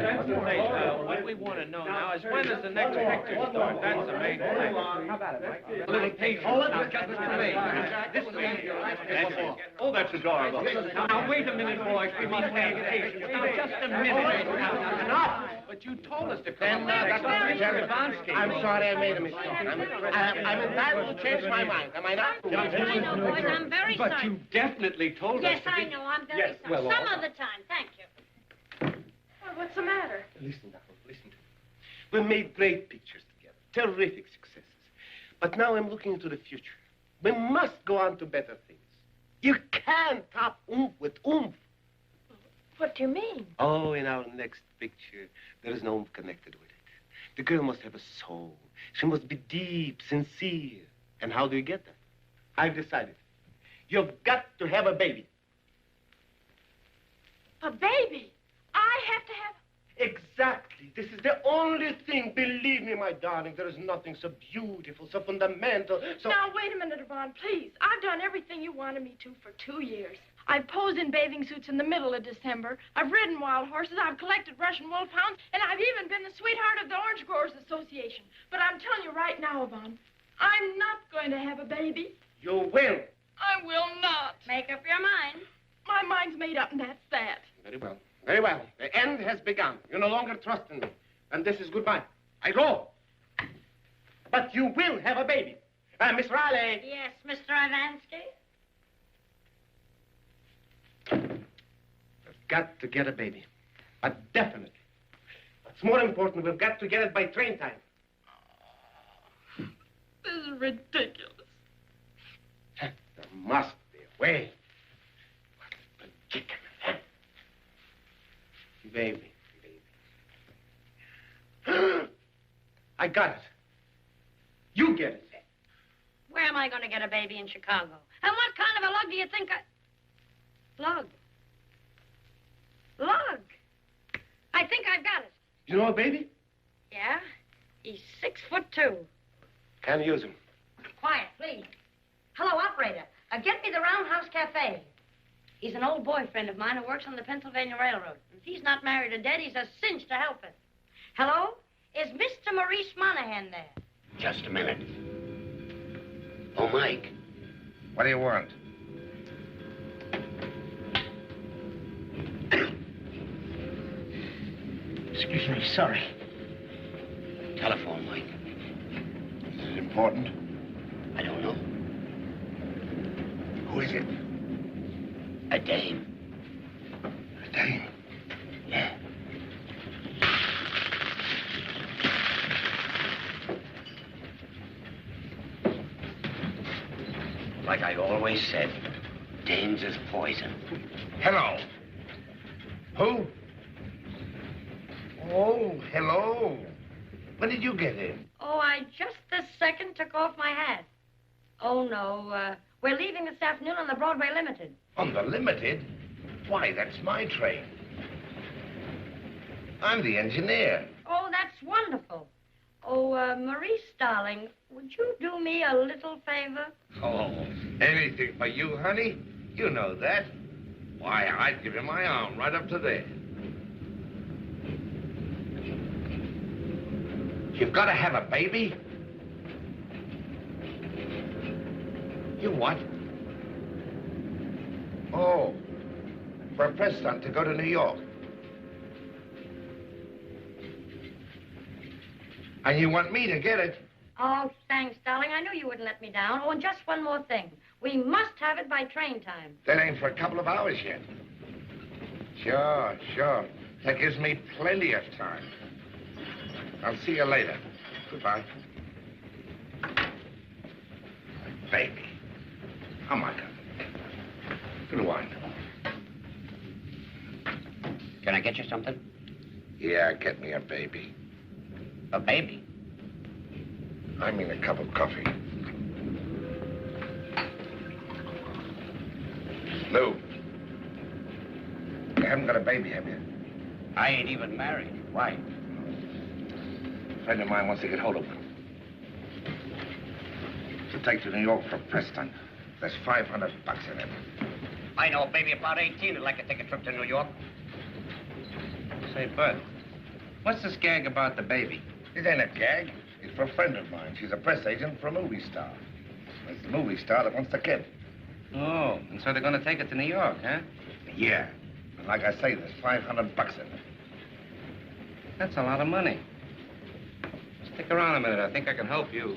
What we want to know now is when does the next picture start? That's the main thing. How about it, Mike? A little patience. Now, just a minute. This way. Oh, that's adorable. Now, wait a minute, boys. We must have patience. Now, just a minute. Now, enough. But you told us to come. I'm sorry I made a mistake. I'm entitled to change my mind. Am I not? I know, boys. I'm very sorry. But you definitely told us. Yes, I know. I'm very sorry. Well, some other time. Thank you. Well, what's the matter? Listen, darling, listen to me. We made great pictures together, terrific successes. But now I'm looking into the future. We must go on to better things. You can't top oomph with oomph. What do you mean? Oh, in our next picture, there is no oomph connected with it. The girl must have a soul. She must be deep, sincere. And how do you get that? I've decided. You've got to have a baby. A baby? I have to have... Exactly. This is the only thing. Believe me, my darling, there is nothing so beautiful, so fundamental, so... Now, wait a minute, Yvonne, please. I've done everything you wanted me to for 2 years. I've posed in bathing suits in the middle of December. I've ridden wild horses. I've collected Russian wolfhounds. And I've even been the sweetheart of the Orange Growers Association. But I'm telling you right now, Yvonne, I'm not going to have a baby. You will. I will not. Make up your mind. My mind's made up, and that's that. Very well. Very well. The end has begun. You no longer trust in me. And this is goodbye. I go. But you will have a baby. Miss Riley. Yes, Mr. Ivansky. We've got to get a baby. But definitely. What's more important, we've got to get it by train time. This is ridiculous. There must be a way. What a predicament, huh? Baby. I got it. You get it. Where am I going to get a baby in Chicago? And what kind of a lug do you think I... Lug? Lug? I think I've got it. You know a baby? Yeah? He's 6'2". Can't use him. Quiet, please. Hello, operator. Get me the Roundhouse Cafe. He's an old boyfriend of mine who works on the Pennsylvania Railroad. If he's not married or dead, he's a cinch to help us. Hello? Is Mr. Maurice Monahan there? Just a minute. Oh, Mike. What do you want? Excuse me, sorry. Telephone, Mike. Is it important? I don't know. Who is it? A dame. A dame? Yeah. Like I always said, dames is poison. Hello. Who? Oh, hello. When did you get in? Oh, I just this second took off my hat. Oh, no. We're leaving this afternoon on the Broadway Limited. On the Limited? Why, that's my train. I'm the engineer. Oh, that's wonderful. Oh, Maurice, darling, would you do me a little favor? Oh, anything for you, honey. You know that. Why, I'd give you my arm right up to there. You've got to have a baby? You what? Oh, for a press stunt to go to New York. And you want me to get it? Oh, thanks, darling. I knew you wouldn't let me down. Oh, and just one more thing. We must have it by train time. That ain't for a couple of hours yet. Sure, sure. That gives me plenty of time. I'll see you later. Goodbye. Baby. Oh, my God. Good one. Can I get you something? Yeah, get me a baby. A baby? I mean a cup of coffee. Lou. You haven't got a baby, have you? I ain't even married. Why? A friend of mine wants to get hold of one. To take to New York for a press stunt. There's $500 in it. I know a baby about 18 who'd like to take a trip to New York. Say, Bert, What's this gag about the baby? It ain't a gag. It's for a friend of mine. She's a press agent for a movie star. It's the movie star that wants the kid. Oh, and so they're going to take it to New York, huh? Yeah. And like I say, there's $500 in it. That's a lot of money. Stick around a minute. I think I can help you.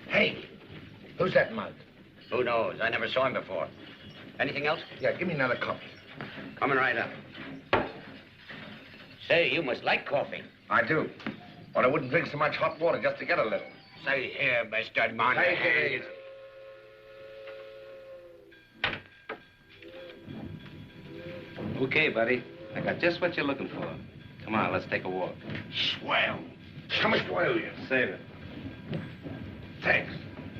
Hey, who's that mug? Who knows? I never saw him before. Anything else? Yeah, give me another cup. Coming right up. Say, you must like coffee. I do. But I wouldn't drink so much hot water just to get a little. Say here, Mr. Monahan. Take it easy. Okay, buddy. I got just what you're looking for. Come on, let's take a walk. Swell. How much do I owe you? Save it. Thanks.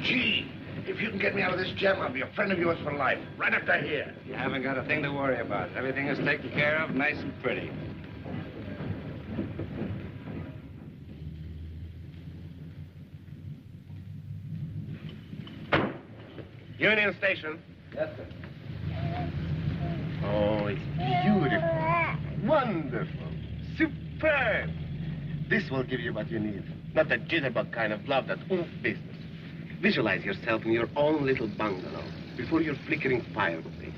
Gee, if you can get me out of this jam, I'll be a friend of yours for life. Right up to here. You haven't got a thing to worry about. Everything is taken care of, nice and pretty. Union Station. Yes, sir. Oh, it's beautiful. Wonderful. Superb. This will give you what you need. Not that jitterbug kind of love, that oomph business. Visualize yourself in your own little bungalow before your flickering fire will be.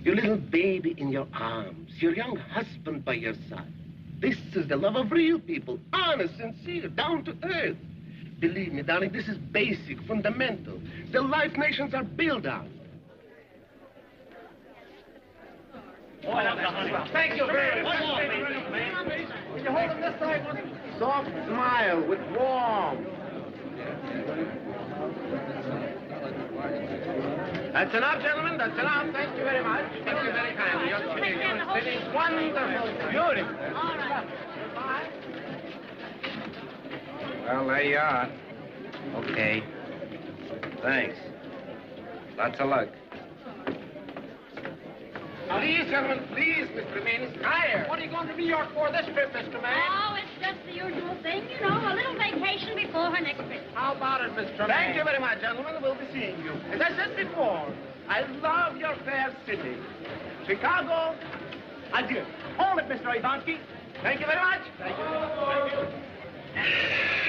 Your little baby in your arms, your young husband by your side. This is the love of real people, honest, sincere, down to earth. Believe me, darling, this is basic, fundamental. The life nations are built on. Thank you very much. Can you hold him this side? Soft smile with warmth. That's enough, gentlemen. That's enough. Thank you very much. Thank you very kindly. It is wonderful. Beautiful. All right. Well, there you are. Okay. Thanks. Lots of luck. Please, gentlemen, please, Mr. Means. Higher. What are you going to New York for this trip, Mr. Man? Oh, it's just the usual thing, you know, a little vacation before her next trip. How about it, Mr. Thank you very much, gentlemen. We'll be seeing you. As I said before, I love your fair city. Chicago, adieu. Hold it, Mr. Ivansky. Thank you very much. Thank you. Thank you.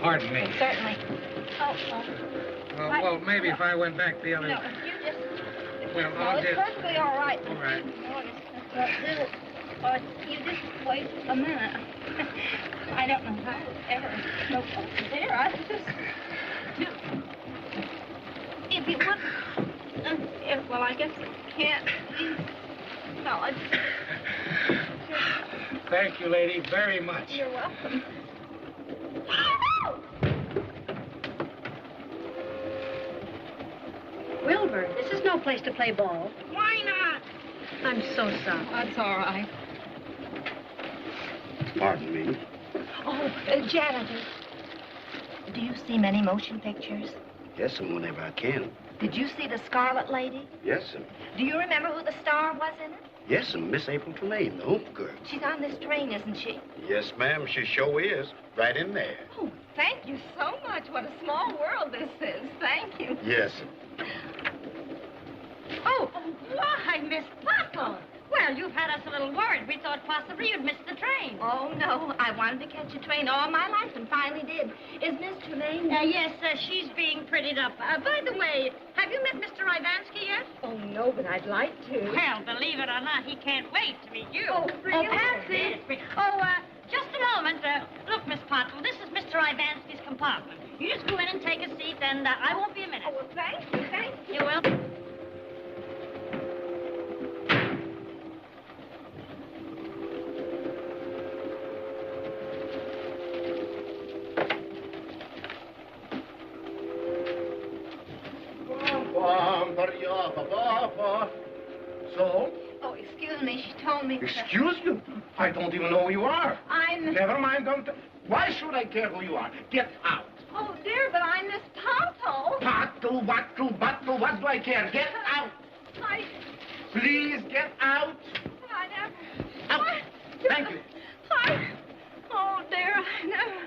Pardon me. Certainly. Well, maybe if I went back the other... No, you just... Well, No, I'll it's just... perfectly all right. All right. You just wait a minute. I don't know how ever no there. I just... If you want... well, I guess you can't. No, I just... Thank you, lady, very much. You're welcome. Wilbur, this is no place to play ball. Why not? I'm so sorry. That's all right. Pardon me. Oh, janitor. Do you see many motion pictures? Yes, and whenever I can. Did you see The Scarlet Lady? Yes, sir. Do you remember who the star was in it? Yes, and Miss April Tremaine, the home girl. She's on this train, isn't she? Yes, ma'am, she sure is. Right in there. Oh, thank you so much. What a small world this is. Thank you. Yes, sir. Oh, why, Miss Butler? Well, you've had us a little worried. We thought possibly you'd missed the train. Oh, no. I wanted to catch a train all my life and finally did. Is Miss Tremaine? Yes, she's being prettied up. By the way, have you met Mr. Ivansky yet? Oh, no, but I'd like to. Well, believe it or not, he can't wait to meet you. Oh, really? Patsy. Just a moment. Look, Miss Pottle, this is Mr. Ivansky's compartment. You just go in and take a seat, and I won't be a minute. Oh, well, thank you. Thank you. You will? So? Oh, excuse me. She told me to... Excuse you? I don't even know who you are. I'm... Never mind, don't... Why should I care who you are? Get out. Oh, dear, but I'm Miss Pottle. Pottle, what do I care? Get out. Please, get out. I never... Out. Thank you. Oh, dear, I never...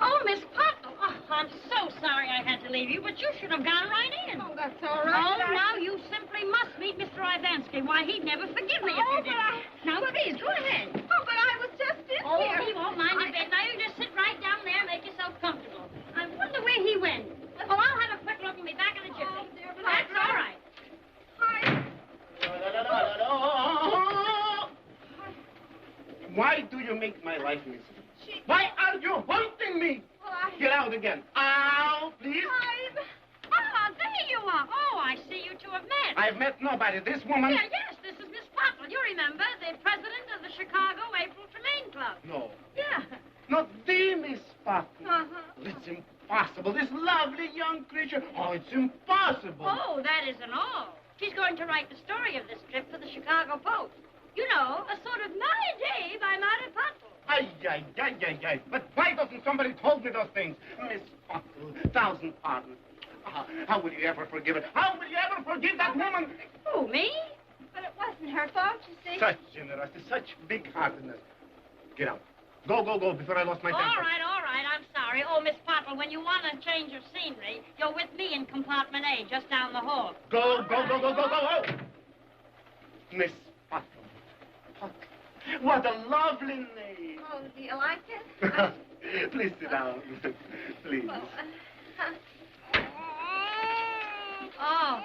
Oh, Miss Pottle. Oh, I'm so sorry I had to leave you, but you should have gone right in. Oh, that's all right. Oh, now you simply must meet Mr. Ivansky. Why, he'd never forgive me if you didn't. Now, please, go ahead. Oh, but I was just in here. He won't mind a bit. Now, you just sit right down there and make yourself comfortable. I wonder where he went. Oh, I'll have a quick look and be back in a jiffy. Oh, dear, but That's all right. Why do you make my life miserable? Why are you haunting me? Well, Get out again. Out, please. There you are. Oh, I see you two have met. I've met nobody. This woman... Yes, this is Miss Pottle. You remember, the president of the Chicago April Tremaine Club. No. Yeah. Not the Miss Pottle. Uh-huh. It's impossible. This lovely young creature. Oh, it's impossible. Oh, that isn't all. She's going to write the story of this trip for the Chicago Post. You know, a sort of my day by Mary Pottle. Ay. But why doesn't somebody told me those things? Miss Pottle, 1,000 pardons. How will you ever forgive it? How will you ever forgive that woman? Who, me? But it wasn't her fault, you see. Such generosity, such big-heartedness. Get out. Go, before I lost my temper. All right, I'm sorry. Oh, Miss Pottle, when you want to change your scenery, you're with me in compartment A, just down the hall. Go. Miss Pottle. What a lovely name. Oh, do you like it? Please sit down. Please. Well, Oh,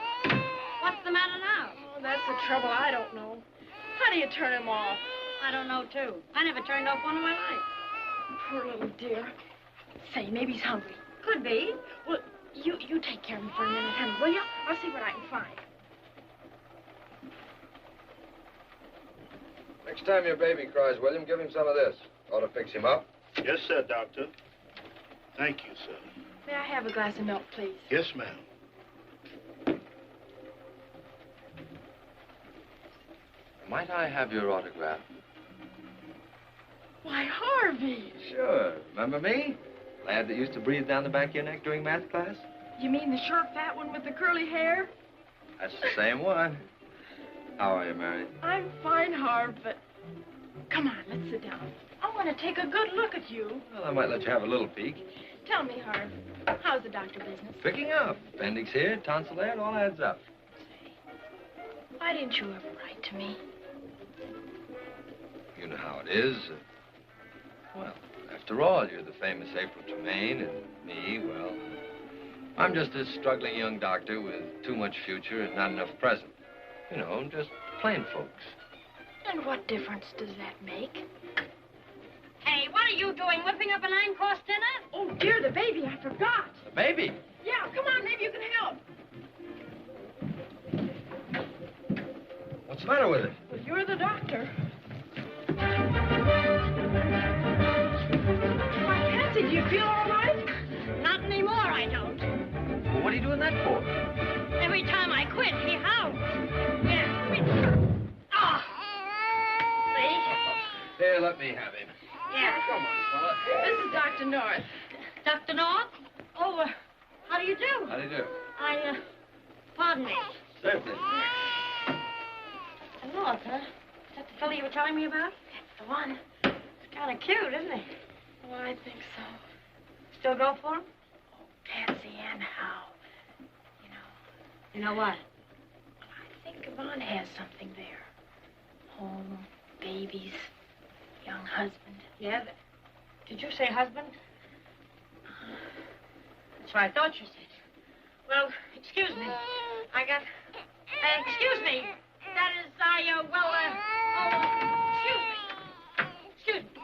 what's the matter now? Oh, that's the trouble. I don't know. How do you turn him off? I don't know, too. I never turned off one in my life. Poor little dear. Say, maybe he's hungry. Could be. Well, you take care of him for a minute, honey, will you? I'll see what I can find. Next time your baby cries, William, give him some of this. Ought to fix him up. Yes, sir, Doctor. Thank you, sir. May I have a glass of milk, please? Yes, ma'am. Might I have your autograph? Why, Harvey. Sure. Remember me? Lad that used to breathe down the back of your neck during math class? You mean the short, fat one with the curly hair? That's the same one. How are you, Mary? I'm fine, Harv, but... Come on, let's sit down. I want to take a good look at you. Well, I might let you have a little peek. Tell me, Harv, how's the doctor business? Picking up. Appendix here, tonsil there, it all adds up. Why didn't you ever write to me? You know how it is. Well, after all, you're the famous April Tremaine, and me, well, I'm just a struggling young doctor with too much future and not enough present. You know, just plain folks. And what difference does that make? Hey, what are you doing, whipping up a 9-course dinner? Oh, dear, the baby, I forgot. The baby? Yeah, come on, maybe you can help. What's the matter with it? Well, you're the doctor. Why, Patsy, do you feel all right? Not anymore, I don't. Well, what are you doing that for? Every time I quit, he howls. Yeah. Oh. See? Here, let me have him. Yeah. Come on, fella. This is Dr. North. Dr. North? Oh, how do you do? How do you do? Pardon me. Certainly. Dr. North, huh? Is that the fellow you were telling me about? That's the one. It's kind of cute, isn't he? Oh, I think so. Still go for him? Patsy and Hal. You know. You know what? I think Yvonne has something there. Home, babies, young husband. Yeah? Did you say husband? That's what I thought you said. Well, excuse me. Excuse me. That is, excuse me.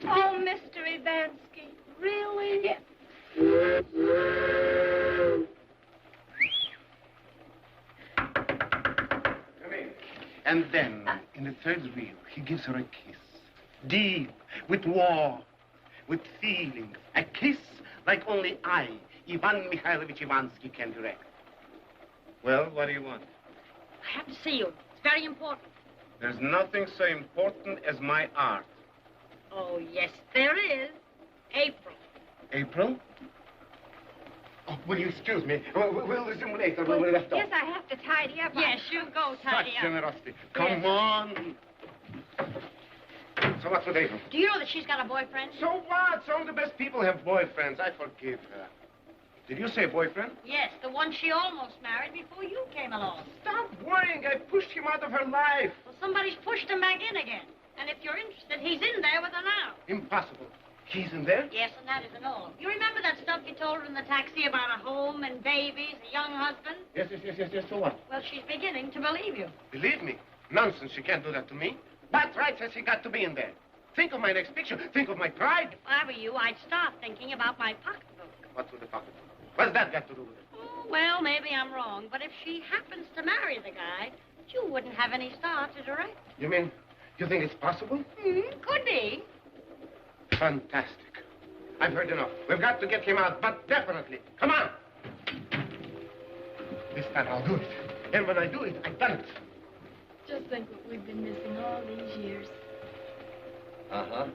Oh, Mr. Ivansky, really? Yeah. Come in. And then, in the third reel, he gives her a kiss. Deep, with warmth, with feeling. A kiss like only I, Ivan Mikhailovich Ivansky, can direct. Well, what do you want? I have to see you. It's very important. There's nothing so important as my art. Oh, yes, there is. April. April? Oh, will you excuse me? We'll resume later when we left off. Yes, I have to tidy up. Yes, you go tidy Such up. generosity. Come on. So what's with April? Do you know that she's got a boyfriend? So what? Some of the best people have boyfriends. I forgive her. Did you say boyfriend? Yes, the one she almost married before you came along. Stop worrying. I pushed him out of her life. Well, somebody's pushed him back in again. And if you're interested, he's in there with her now. Impossible. He's in there? Yes, and that isn't all. You remember that stuff you told her in the taxi about a home and babies, a young husband? Yes. So what? Well, she's beginning to believe you. Believe me. Nonsense. She can't do that to me. That right says she got to be in there. Think of my next picture. Think of my pride. If I were you, I'd start thinking about my pocketbook. What's with the pocketbook? What's that got to do with it? Oh, well, maybe I'm wrong, but if she happens to marry the guy, you wouldn't have any star to direct. You mean, you think it's possible? Could be. Fantastic. I've heard enough. We've got to get him out, but definitely. Come on. This time I'll do it. And when I do it, I've done it. Just think what we've been missing all these years. Uh-huh.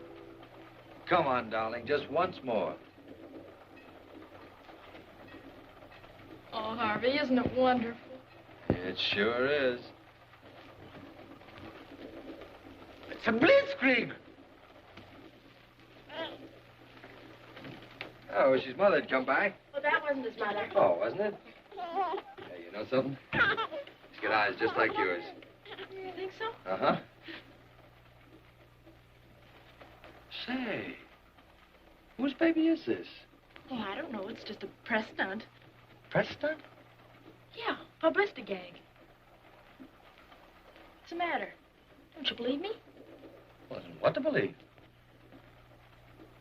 Come on, darling, just once more. Oh, Harvey, isn't it wonderful? It sure is. It's a blitzkrieg. Oh, his mother had come by. Well, that wasn't his mother. Oh, wasn't it? Hey, you know something? He's got eyes just like yours. You think so? Uh-huh. Say, whose baby is this? Oh, I don't know. It's just a press stunt. Press stunt? Yeah, publicity gag. What's the matter? Don't you believe me? Well, then what to believe?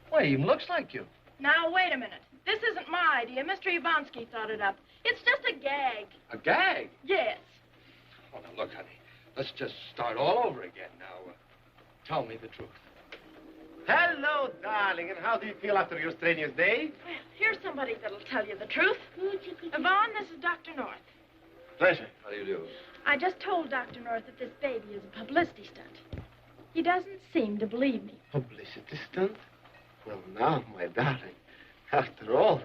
Why, he even looks like you. Now, wait a minute. This isn't my idea. Mr. Ivansky thought it up. It's just a gag. A gag? Yes. Oh, now, look, honey. Let's just start all over again now. Tell me the truth. Hello, darling. And how do you feel after your strenuous day? Well, here's somebody that'll tell you the truth. Yvonne, this is Dr. North. Pleasure. How do you do? I just told Dr. North that this baby is a publicity stunt. He doesn't seem to believe me. Publicity stunt? Well, now, my darling, after all,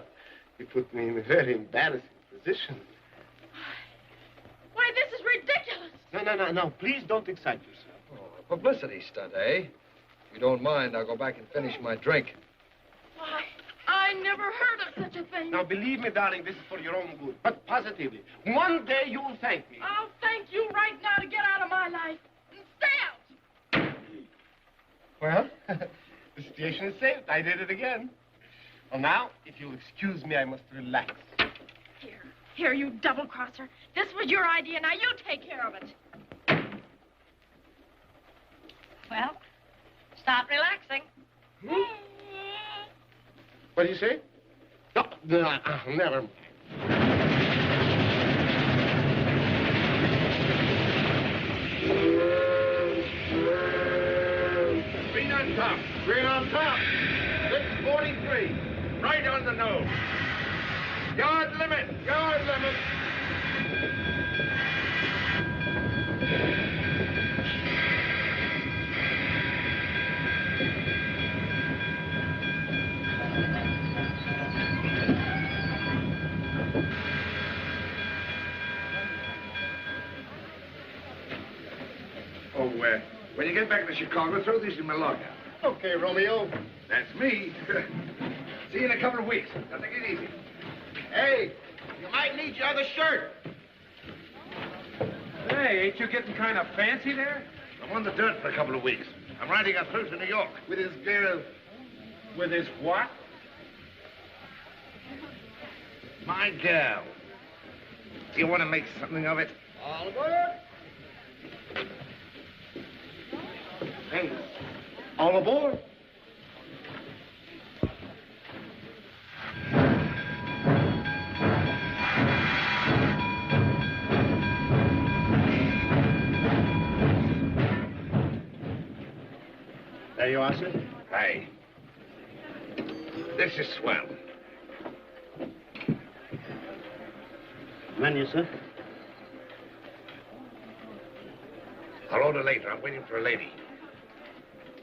you put me in a very embarrassing position. Why, this is ridiculous. No. Please don't excite yourself. Oh, a publicity stunt, eh? If you don't mind, I'll go back and finish my drink. Why, I never heard of such a thing. Now, believe me, darling, this is for your own good. But positively, one day you'll thank me. I'll thank you right now to get out of my life. And stay out. Well, the situation is saved. I did it again. Well, now, if you'll excuse me, I must relax. Here, you double-crosser. This was your idea. Now you take care of it. Well, start relaxing. What do you say? No, never mind. Green on top. Green on top. 643. Right on the nose. Yard limit. Yard limit. when you get back to Chicago, throw these in my logger. Okay, Romeo. That's me. See you in a couple of weeks. Now, take it easy. Hey, you might need your other shirt. Hey, ain't you getting kind of fancy there? I'm on the dirt for a couple of weeks. I'm riding a cruise to New York with his girl. With his what? My girl. Do you want to make something of it? All aboard. Hey, All aboard. There you are, sir. Hey. This is swell. Menu, sir. I'll order later. I'm waiting for a lady.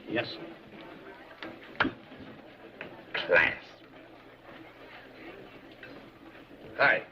Yes, sir. Class. Hi.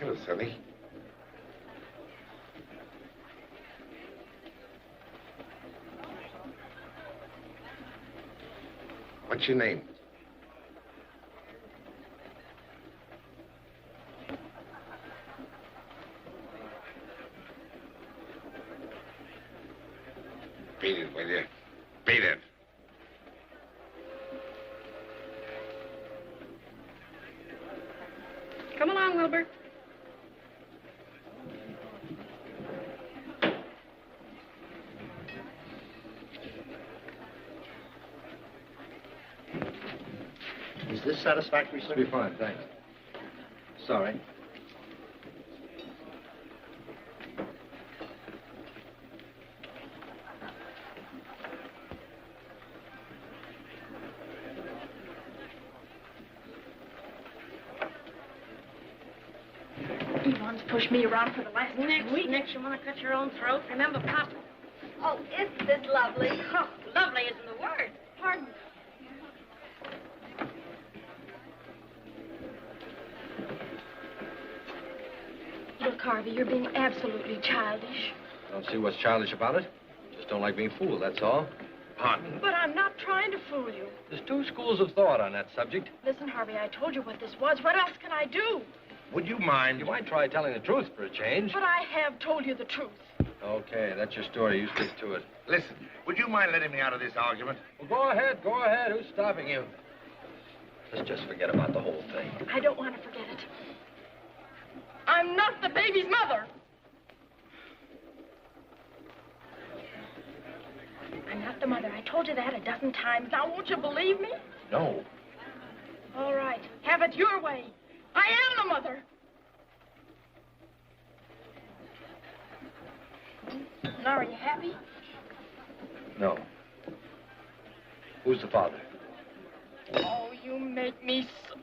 Hello, Sonny. What's your name? Beat it, will you? Beat it. Come along, Wilbur. Is this satisfactory, sir? Be fine, thanks. Sorry. Yvonne's pushed me around for the last week. Next, you want to cut your own throat? Remember, Pop? Oh, isn't this lovely? Oh, lovely isn't the word. Pardon. Look, Harvey, you're being absolutely childish. Don't see what's childish about it. Just don't like being fooled, that's all. Pardon. But I'm not trying to fool you. There's two schools of thought on that subject. Listen, Harvey, I told you what this was. What else can I do? Would you mind? You might try telling the truth for a change. But I have told you the truth. Okay, that's your story. You stick to it. Listen, would you mind letting me out of this argument? Well, go ahead, go ahead. Who's stopping you? Let's just forget about the whole thing. I don't want to forget it. I'm not the baby's mother. I'm not the mother. I told you that a dozen times. Now, won't you believe me? No. All right. Have it your way. I am the mother. Now, are you happy? No. Who's the father? Oh, you make me so...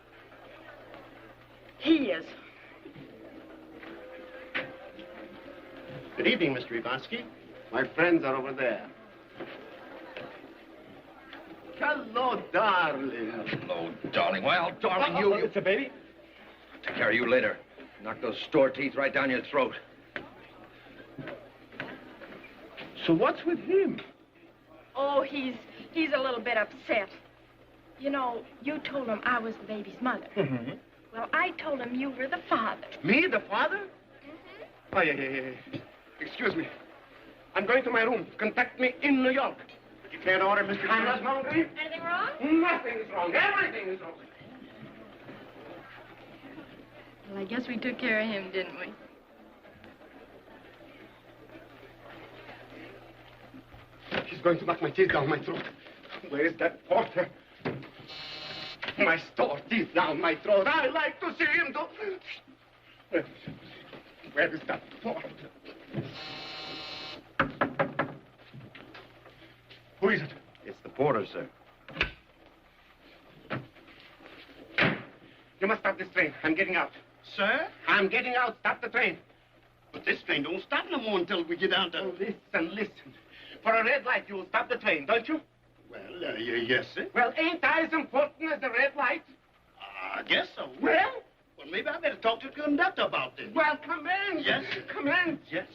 He is. Good evening, Mr. Ivansky. My friends are over there. Hello, darling. Hello, darling. Well, darling, you... It's a baby? I'll take care of you later. Knock those store teeth right down your throat. So what's with him? Oh, he's a little bit upset. You know, you told him I was the baby's mother. Mm-hmm. Well, I told him you were the father. Me, the father? Mm-hmm. Oh, yeah. Excuse me. I'm going to my room. Contact me in New York. You can't order Mr. Conrad's laundry? Anything wrong? Nothing's wrong. Everything is wrong. Well, I guess we took care of him, didn't we? He's going to knock my teeth down my throat. Where is that porter? My store teeth down my throat. I like to see him do... Where is that porter? Who is it? It's the porter, sir. You must stop this train. I'm getting out. Sir? I'm getting out. Stop the train. But this train don't stop no more until we get down to... Oh, listen. For a red light, you will stop the train, don't you? Well, yes, sir. Well, ain't I as important as the red light? I guess so. Well, maybe I better talk to the conductor about this. Well, come in. Yes. Come in. Yes.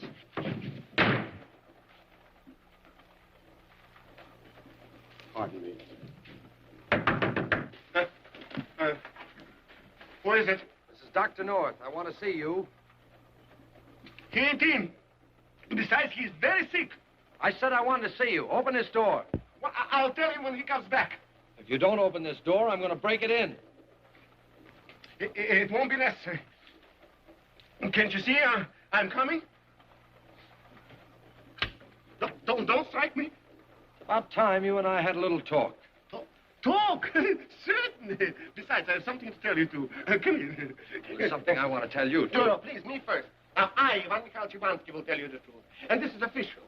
Pardon me. Who is it? This is Dr. North. I want to see you. He ain't in. Besides, he's very sick. I said I wanted to see you. Open this door. Well, I'll tell him when he comes back. If you don't open this door, I'm going to break it in. It won't be necessary. Can't you see I'm coming? Don't strike me. About time you and I had a little talk. Talk? Certainly. Besides, I have something to tell you, too. Come in. There's something I want to tell you, too. No, please, me first. Now, I, Ivan Mikhailchivansky, will tell you the truth. And this is official.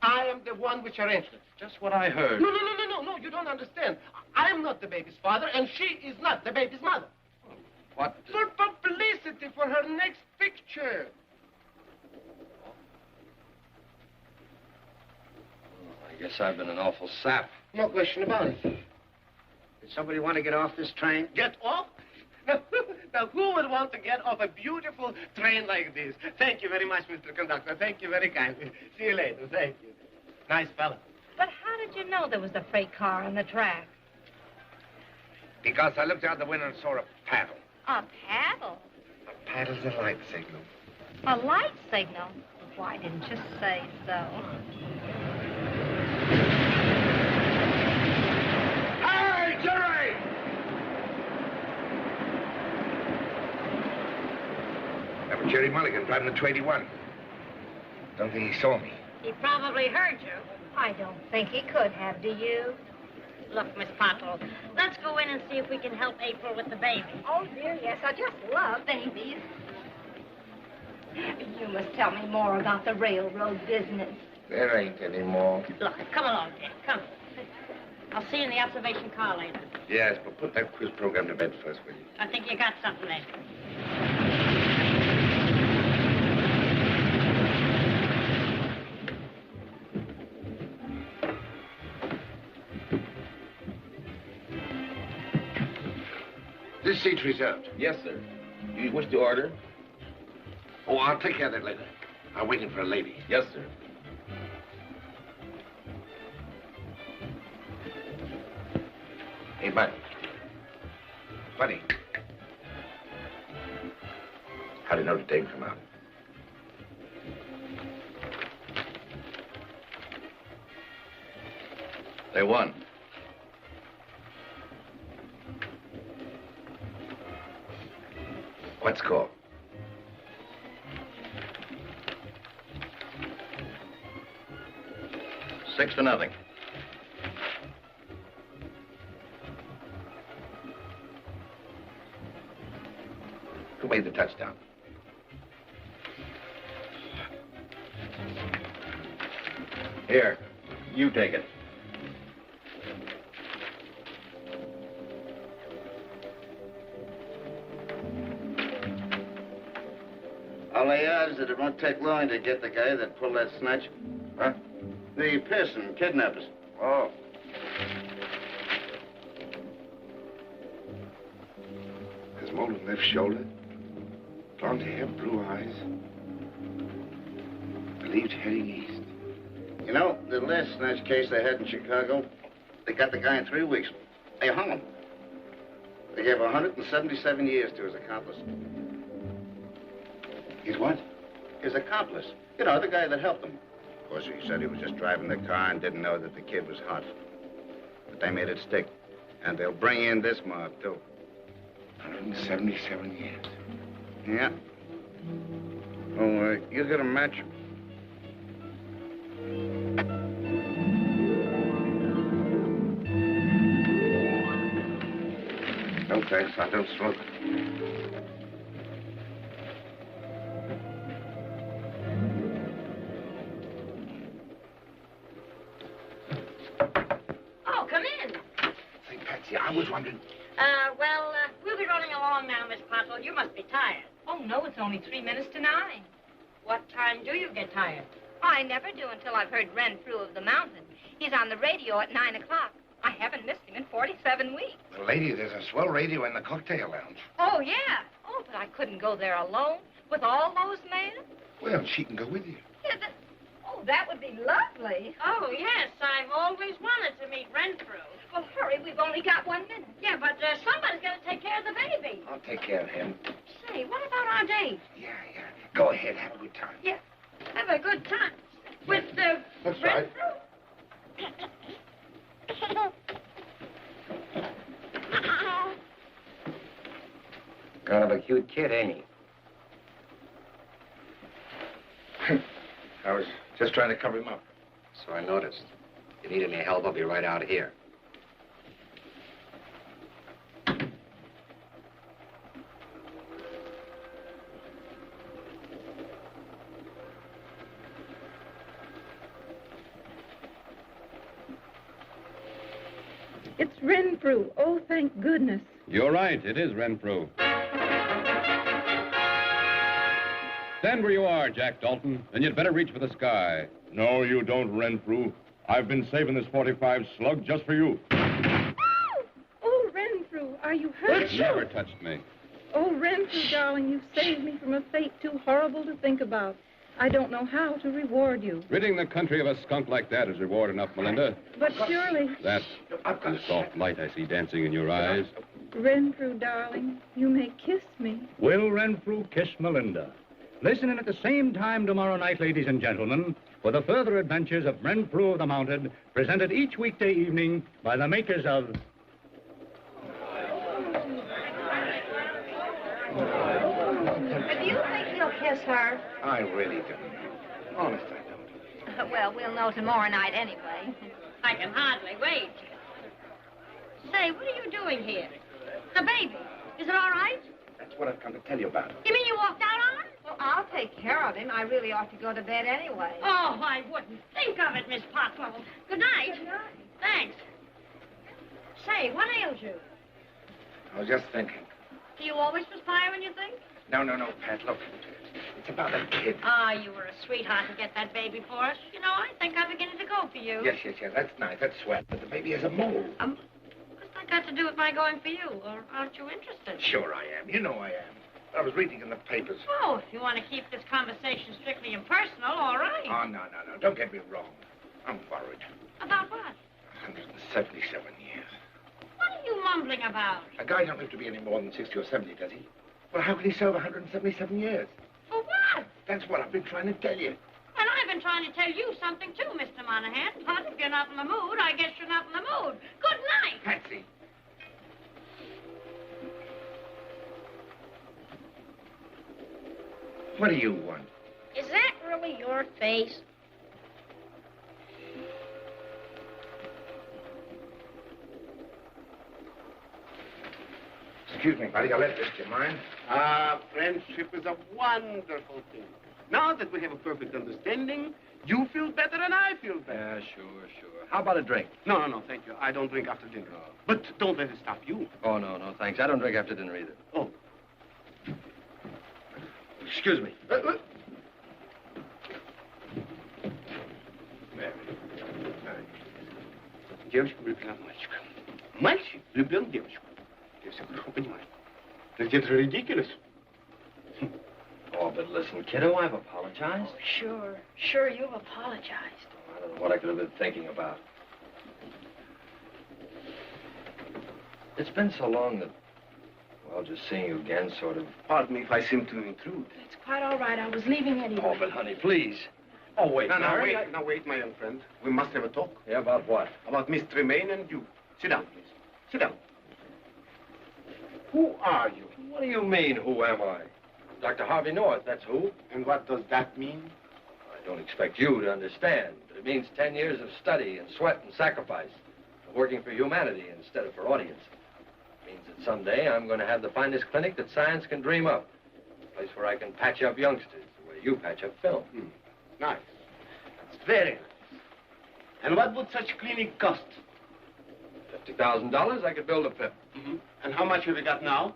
I am the one which arranged it. Just what I heard. No, you don't understand. I am not the baby's father, and she is not the baby's mother. What? For publicity for her next picture. I guess I've been an awful sap. No question about it. Did somebody want to get off this train? Get off? Now, who would want to get off a beautiful train like this? Thank you very much, Mr. Conductor. Thank you very kindly. See you later. Thank you. Nice fella. But how did you know there was a freight car on the track? Because I looked out the window and saw a paddle. A paddle? A paddle's a light signal. A light signal? Why didn't you say so? Hey, Jerry! That was Jerry Mulligan driving the 281. Don't think he saw me. He probably heard you. I don't think he could have, do you? Look, Miss Pottle, let's go in and see if we can help April with the baby. Oh, dear, yes. I just love babies. You must tell me more about the railroad business. There ain't any more. Look, come along, dear. Come. I'll see you in the observation car later. Yes, but put that quiz program to bed first, will you? I think you got something there. This seat's reserved. Yes, sir. Do you wish to order? Oh, I'll take care of that later. I'm waiting for a lady. Yes, sir. Hey, Bud. Buddy. How did Notre Dame come out? They won. What score? 6-0. Who made the touchdown? Here, you take it. All the odds that it won't take long to get the guy that pulled that snatch. Huh? The Pearson kidnappers. Oh. His mold left shoulder, blonde hair, blue eyes. Believed heading east. You know, the last snatch case they had in Chicago, they got the guy in 3 weeks. They hung him. They gave 177 years to his accomplice. His what? His accomplice. You know, the guy that helped him. Of course, he said he was just driving the car and didn't know that the kid was hot. But they made it stick. And they'll bring in this mob, too. 177 years. Yeah. Oh, you get a match? No, thanks. I don't smoke. Now, Miss Pottle, you must be tired. Oh, no, it's only 3 minutes to 9. What time do you get tired? I never do until I've heard Renfrew of the Mountain. He's on the radio at 9 o'clock. I haven't missed him in 47 weeks. Well, lady, there's a swell radio in the cocktail lounge. Oh, yeah. Oh, but I couldn't go there alone with all those men. Well, she can go with you. Yeah, oh, that would be lovely. Oh, yes, I've always wanted to meet Renfrew. Well, hurry, we've only got 1 minute. Yeah, but somebody's got to take care of the baby. I'll take care of him. Say, what about our date? Yeah. Go ahead, have a good time. Yeah, have a good time. With That's right. Kind of a cute kid, ain't he? I was just trying to cover him up. So I noticed. If you need any help, I'll be right out here. It's Renfrew. Oh, thank goodness. You're right. It is Renfrew. Stand where you are, Jack Dalton, and you'd better reach for the sky. No, you don't, Renfrew. I've been saving this 45 slug just for you. Oh, Renfrew, are you hurt? You never touched me. Oh, Renfrew, darling, you've saved me from a fate too horrible to think about. I don't know how to reward you. Ridding the country of a skunk like that is reward enough, Melinda. But surely... That's the soft light I see dancing in your eyes. Renfrew, darling, you may kiss me. Will Renfrew kiss Melinda? Listen in at the same time tomorrow night, ladies and gentlemen, for the further adventures of Renfrew of the Mountain, presented each weekday evening by the makers of... Do you think he'll kiss her? I really don't. Honest, I don't. Well, we'll know tomorrow night anyway. I can hardly wait. Say, what are you doing here? The baby. Is it all right? That's what I've come to tell you about. You mean you walked out on him? Well, I'll take care of him. I really ought to go to bed anyway. Oh, I wouldn't think of it, Miss Potwell. Good night. Good night. Thanks. Say, what ails you? I was just thinking. Do you always perspire when you think? No, Pat, look. It's about that kid. Ah, you were a sweetheart to get that baby for us. You know, I think I'm beginning to go for you. Yes. That's nice. That's swell. But the baby has a mole. What's that got to do with my going for you? Or aren't you interested? Sure I am. You know I am. I was reading in the papers. Oh, if you want to keep this conversation strictly impersonal, all right. Oh, no. Don't get me wrong. I'm worried. About what? 177 years. What are you mumbling about? A guy don't live to be any more than 60 or 70, does he? Well, how can he serve 177 years? For what? That's what I've been trying to tell you. And I've been trying to tell you something, too, Mr. Monahan. But if you're not in the mood, I guess you're not in the mood. Good night. Patsy. What do you want? Is that really your face? Excuse me, buddy. I left this. Do you mind? Friendship is a wonderful thing. Now that we have a perfect understanding, you feel better and I feel better. Yeah, sure. How about a drink? No, thank you. I don't drink after dinner. But don't let it stop you. Oh, no, thanks. I don't drink after dinner either. Oh. Excuse me. Девочка влюблена в мальчика. Мальчик влюблен в девочку. Ты все хорошо понимаешь. That's just ridiculous. Oh, but listen, kiddo, I've apologized. Oh, sure, you've apologized. I don't know what I could have been thinking about. It's been so long that, well, just seeing you again sort of... Pardon me if I seem to intrude. It's quite all right. I was leaving anyway. Oh, but honey, please. Oh, wait, Mary. Now, wait, my young friend. We must have a talk. Yeah, about what? About Miss Tremaine and you. Sit down, please. Sit down. Who are you? What do you mean, who am I? Dr. Harvey North, that's who. And what does that mean? I don't expect you to understand, but it means 10 years of study and sweat and sacrifice, working for humanity instead of for audience. It means that someday I'm going to have the finest clinic that science can dream up. A place where I can patch up youngsters the way you patch up film. Nice. That's very nice. And what would such clinic cost? $50,000, I could build a pip. And how much have you got now?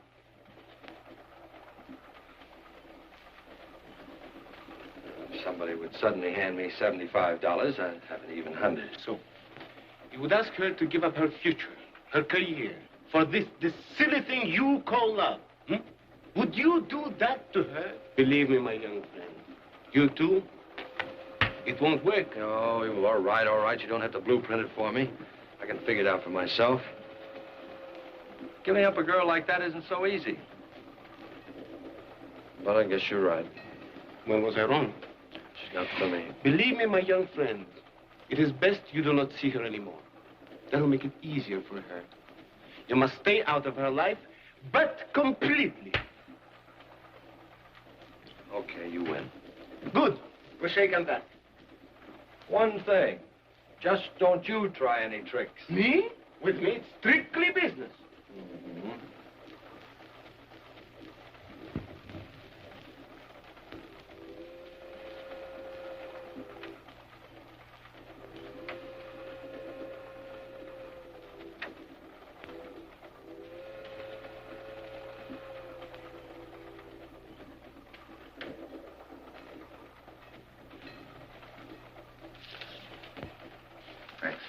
somebody would suddenly hand me $75, I'd have an even 100. So, you would ask her to give up her future, her career, for this silly thing you call love. Hmm? Would you do that to her? Believe me, my young friend. You too? It won't work. Oh, all right, all right. You don't have to blueprint it for me. I can figure it out for myself. Giving up a girl like that isn't so easy. But I guess you're right. When was I wrong? She's not for me. Believe me, my young friend, it is best you do not see her anymore. That'll make it easier for her. You must stay out of her life, but completely. Okay, you win. Good. We'll shake on that. One thing. Just don't you try any tricks. Me? With me, it's strictly business. Mm-hmm. Thanks.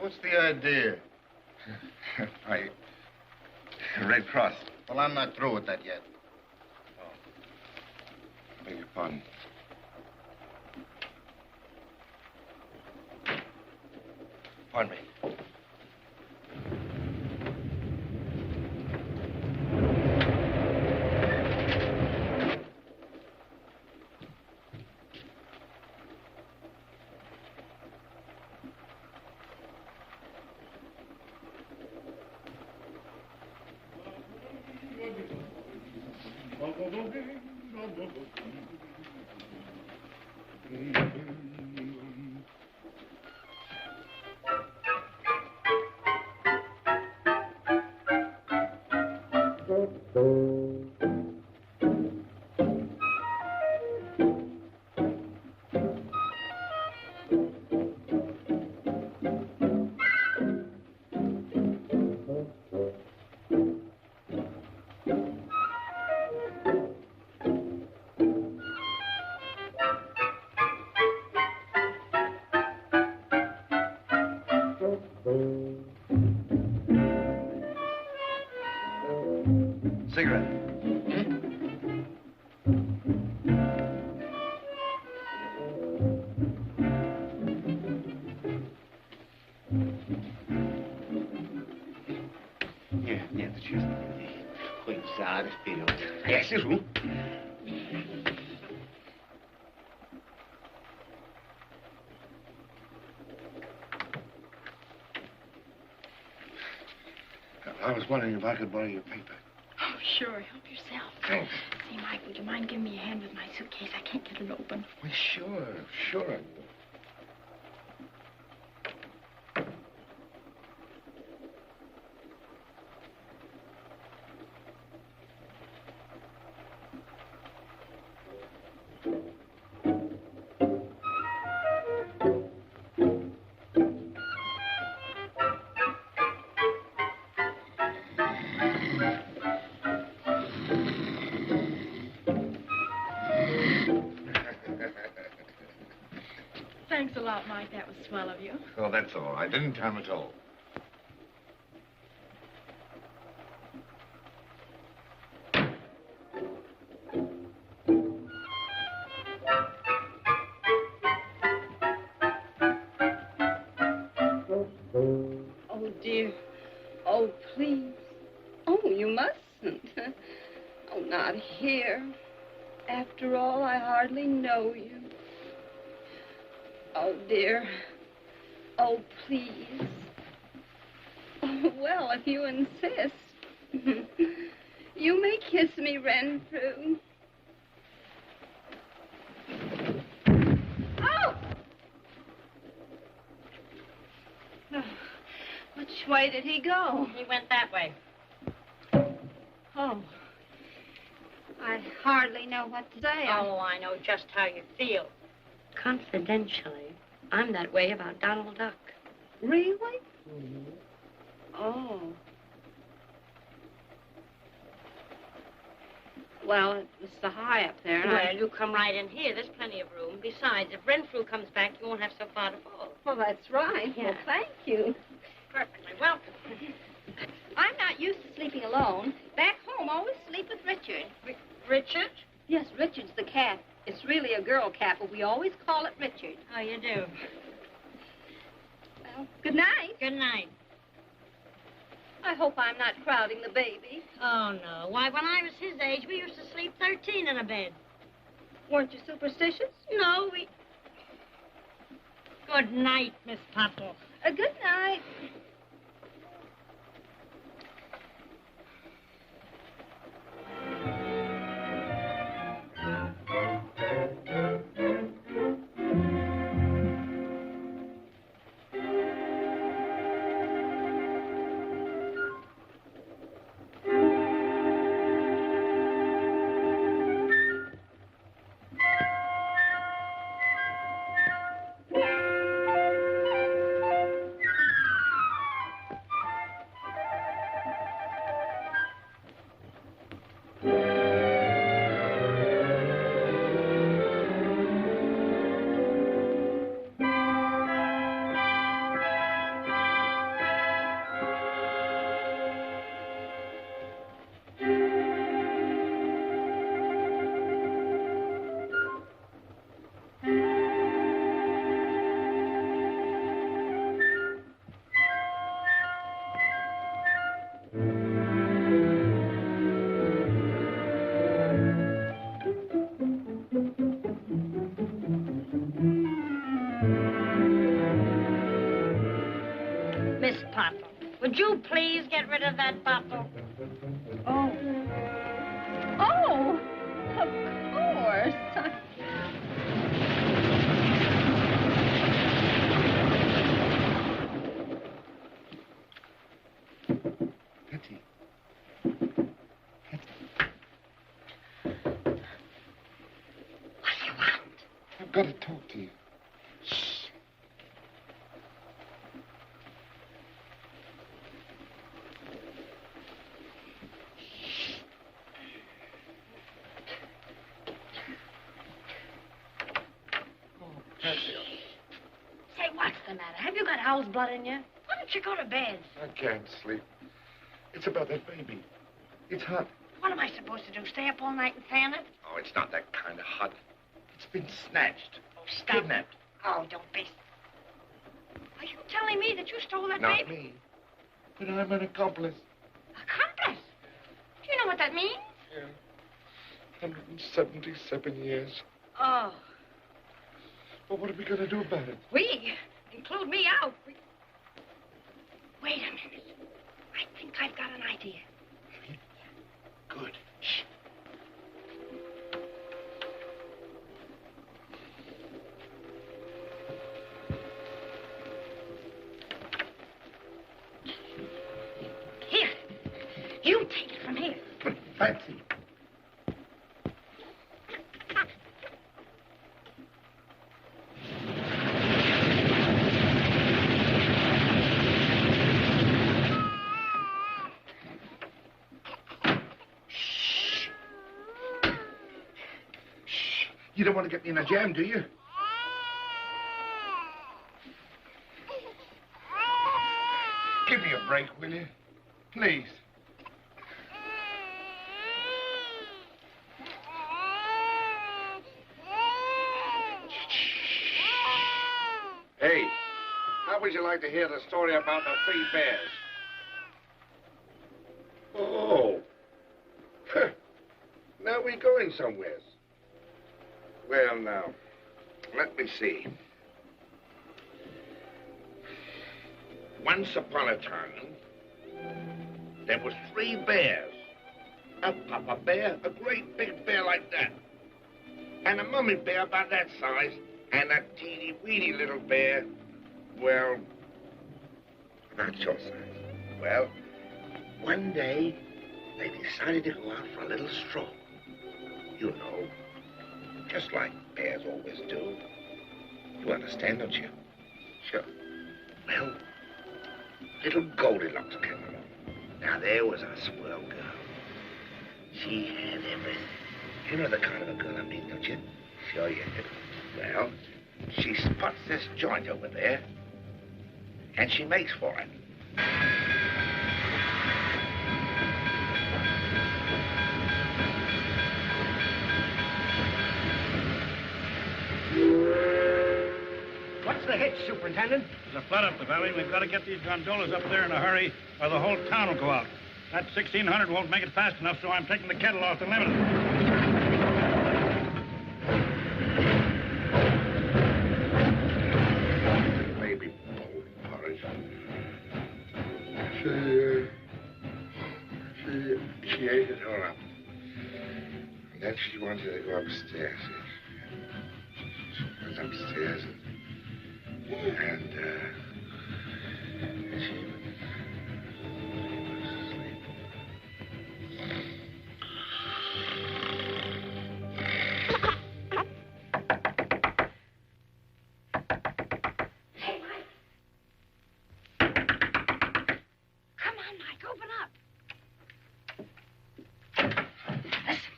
What's the idea? Red Cross. Well, I'm not through with that yet. Oh. Beg your pardon. Pardon me. Cigarette. Нет, честно. Хоть зад вперед. А я сижу. I was wondering if I could borrow your paper. Oh, sure. Help yourself. Thanks. Say, Mike, would you mind giving me a hand with my suitcase? I can't get it open. Well, sure. Thanks a lot, Mike. That was swell of you. Oh, that's all. I didn't come at all. Oh, dear. Oh, please. Oh, you mustn't. Oh, not here. After all, I hardly know you. Oh, dear. Oh, please. Oh, well, if you insist. You may kiss me, Renfrew. Oh! Which way did he go? He went that way. Oh. I hardly know what to say. Oh, I know just how you feel. Confidentially, I'm that way about Donald Duck. Really? Oh. Well, it was so high up there. Well, you come right in here. There's plenty of room. Besides, if Renfrew comes back, you won't have so far to fall. Well, that's right. Yeah. Well, thank you. Perfectly welcome. I'm not used to sleeping alone. Back home, I always sleep with Richard. Richard? Yes, Richard's the cat. It's really a girl cat, but we always call it Richard. Oh, you do? Well, good night. Good night. I hope I'm not crowding the baby. Oh, no. Why, when I was his age, we used to sleep 13 in a bed. Weren't you superstitious? No, we... Good night, Miss Pottle. Good night. Miss Pottle, would you please get rid of that bottle? Oh. Oh, of course. Betty. What do you want? I've got to talk to you. Say, what's the matter? Have you got Hal's blood in you? Why don't you go to bed? I can't sleep. It's about that baby. It's hot. What am I supposed to do? Stay up all night and fan it? Oh, it's not that kind of hot. It's been snatched. Oh, stop. Kidnapped. Oh, don't be. Are you telling me that you stole that Not baby? me. But I'm an accomplice. Accomplice? Do you know what that means? Yeah. 177 years. Oh, Well, what are we going to do about it? we include me out. Wait a minute. I think I've got an idea. Good. Shh. Here. You take it from here. But fancy. You don't want to get me in a jam, do you? Give me a break, will you? Please. Hey, how would you like to hear the story about the three bears? Oh. Now we're going somewhere. Well, now, let me see. Once upon a time, there was three bears. A papa bear, a great big bear like that. And a mummy bear about that size. And a teeny-weeny little bear, well, about your size. Well, one day, they decided to go out for a little stroll. You know, just like bears always do. You understand, don't you? Sure. Well, little Goldilocks came along. Now, there was a swell girl. She had everything. You know the kind of a girl I mean, don't you? Sure you do. Well, she spots this joint over there, and she makes for it. What's the hitch, Superintendent? There's a flood up the valley. We've got to get these gondolas up there in a hurry, or the whole town will go out. That 1600 won't make it fast enough, so I'm taking the kettle off the limit. Maybe bowl porridge. She ate it all up. And then she wanted to go upstairs. She went upstairs and she was asleep. Hey, Mike. Come on, Mike, open up. Listen,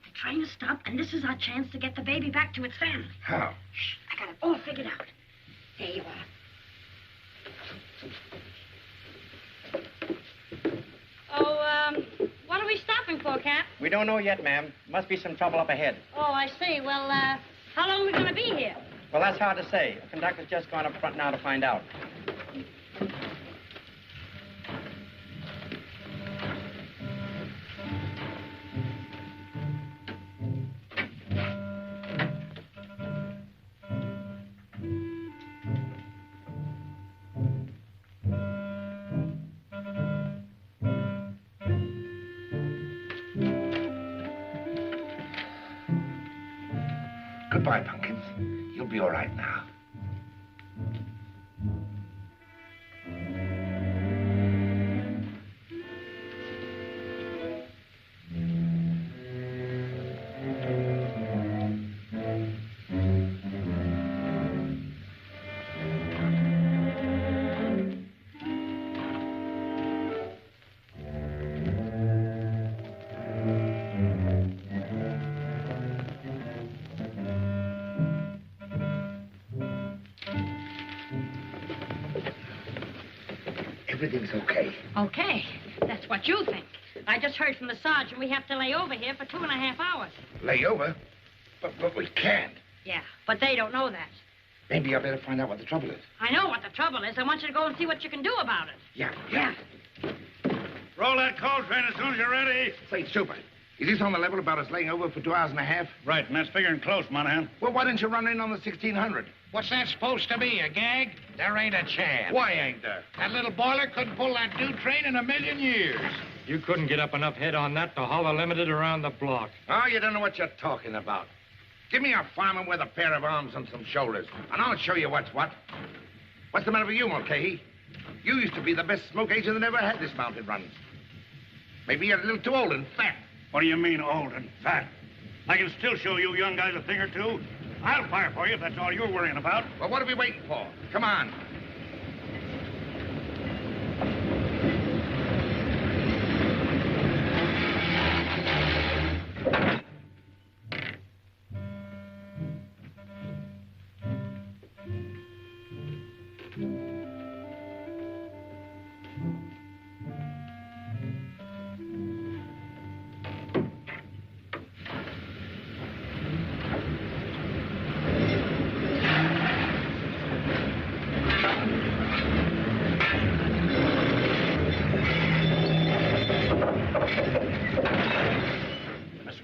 the train has stopped, and this is our chance to get the baby back to its family. How? Shh, I got it all figured out. There you are. Oh, what are we stopping for, Cap? We don't know yet, ma'am. Must be some trouble up ahead. Oh, I see. Well, how long are we going to be here? Well, that's hard to say. The conductor's just gone up front now to find out. Goodbye, Pumpkins. You'll be all right now. Everything's okay. Okay. That's what you think. I just heard from the sergeant we have to lay over here for 2.5 hours. Lay over? But we can't. Yeah, but they don't know that. Maybe I better find out what the trouble is. I know what the trouble is. I want you to go and see what you can do about it. Yeah. Roll that coal train as soon as you're ready. Say, Super, is this on the level about us laying over for 2 hours and a half? Right, and that's figuring close, Monahan. Well, why didn't you run in on the 1600? What's that supposed to be, a gag? There ain't a chance. Why ain't there? That little boiler couldn't pull that new train in 1,000,000 years. You couldn't get up enough head on that to haul a limited around the block. Oh, you don't know what you're talking about. Give me a fireman with a pair of arms and some shoulders, and I'll show you what's what. What's the matter with you, Mulcahy? You used to be the best smoke agent that ever had this mounted run. Maybe you're a little too old and fat. What do you mean, old and fat? I can still show you young guys a thing or two. I'll fire for you if that's all you're worrying about. Well, what are we waiting for? Come on.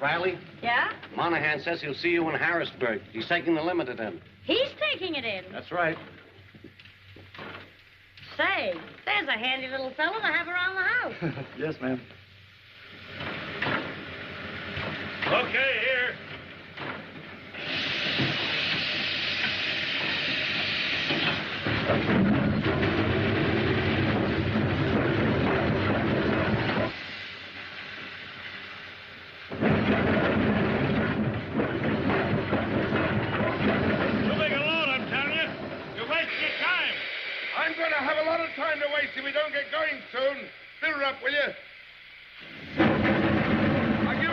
Riley? Yeah? Monahan says he'll see you in Harrisburg. He's taking the limited in. He's taking it in. That's right. Say, there's a handy little fellow to have around the house. Yes, ma'am. Okay, here. I'm going to have a lot of time to waste if we don't get going soon. Fill her up, will you? Are you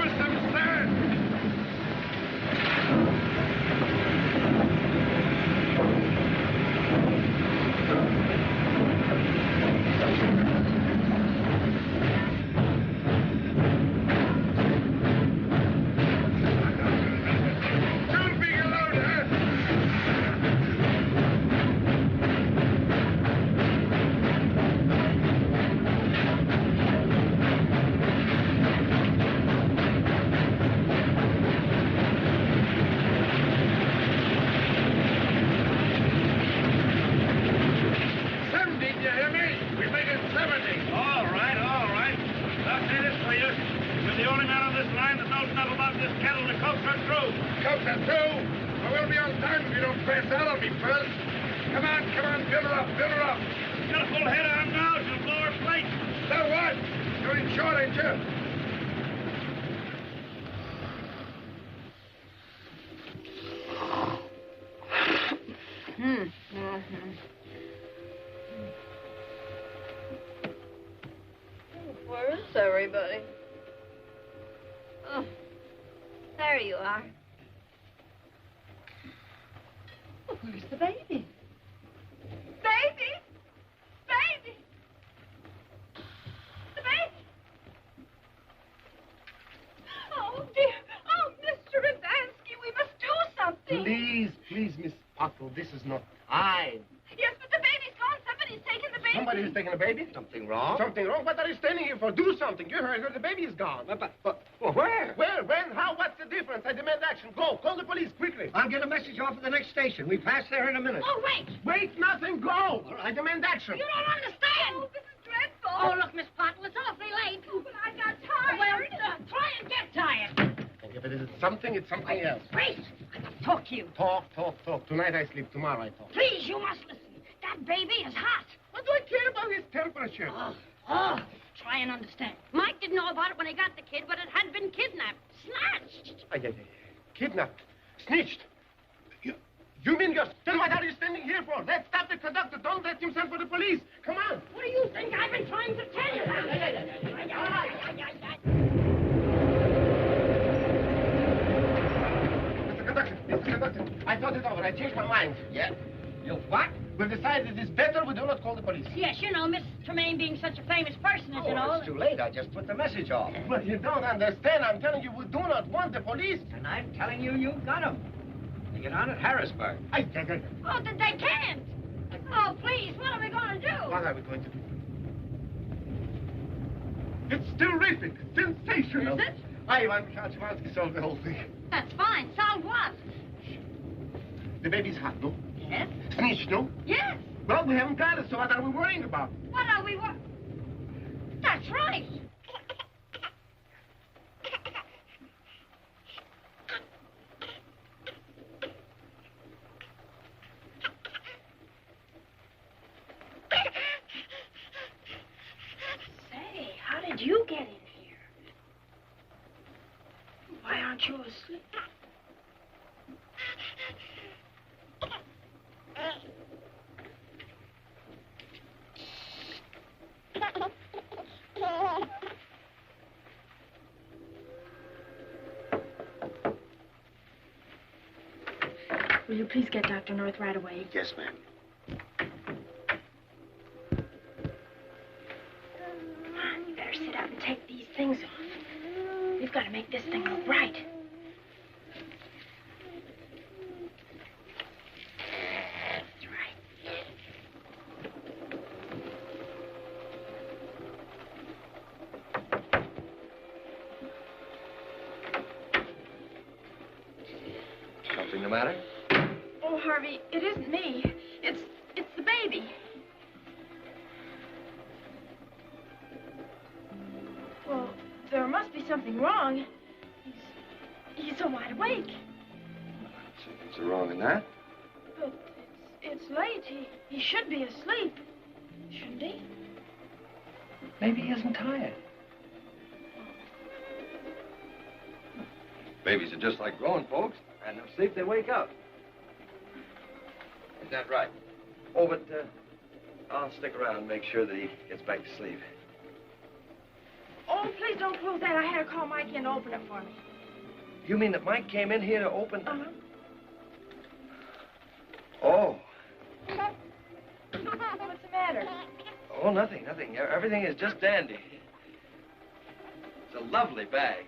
Cops are through. Cops are through? Well, we'll be on time if you don't pass out on me first. Come on, fill her up, fill her up. Got a full head on now, she'll blow her plate. So what? You're in short, ain't you? Where is everybody? Oh, there you are. Oh, where's the baby? Baby! Baby! The baby! Oh, dear. Oh, Mr. Adamski, we must do something. Please, Miss Pottle, this is not time. Yes, but the baby's gone. Somebody's taken the baby. Somebody has taken a baby? Something wrong? Something wrong? What are you standing here for? Do something. You heard her. The baby is gone. But where? Where? When? How? What's the difference? I demand action. Go. Call the police quickly. I'll get a message off at the next station. We pass there in a minute. Oh, wait. Wait, nothing. Go. I demand action. You don't understand. Oh, this is dreadful. Oh, look, Miss Pottle, it's awfully late. Oh, but I got tired. Well, try and get tired. If it is something, it's something else. Wait. I must talk to you. Talk. Tonight I sleep. Tomorrow I talk. Please, you must listen. That baby is hot. What do I care about his temperature? Try and understand. Mike didn't know about it when he got the kid, but it had been kidnapped, snatched. Kidnapped. Snitched. You mean you're... Then what are you standing here for? Let's stop the conductor. Don't let him send for the police. Come on. What do you think I've been trying to tell you? Mr. Conductor, I thought it over. I changed my mind. Yeah? You what? We've decided it is better we do not call the police. Yes, you know, Miss Tremaine being such a famous person, as you know. It's too late. I just put the message off. But you don't understand. I'm telling you, we do not want the police. And I'm telling you, you got them. They get on at Harrisburg. Oh, they can't. Oh, please, what are we going to do? What are we going to do? It's terrific. Sensational. Is it? Ivan Kaczmarski solved the whole thing. That's fine. Solved what? The baby's hot, no? Yes. Snitch, no? Yes. Well, we haven't got it, so what are we worrying about? What are we That's right. Say, how did you get in here? Why aren't you asleep? Will you please get Dr. North right away? Yes, ma'am. You better sit up and take these things off. We've got to make this thing look right. That's right. Something the matter? Oh, Harvey, it isn't me. It's the baby. Well, there must be something wrong. He's so wide awake. What's wrong in that? But it's late. He should be asleep. Shouldn't he? Maybe he isn't tired. Babies are just like grown folks. And they'll sleep, they wake up. Is that right? Oh, but I'll stick around and make sure that he gets back to sleep. Oh, please don't close that. I had to call Mike in to open it for me. You mean that Mike came in here to open... Uh-huh. Oh. What's the matter? Oh, nothing. Everything is just dandy. It's a lovely bag.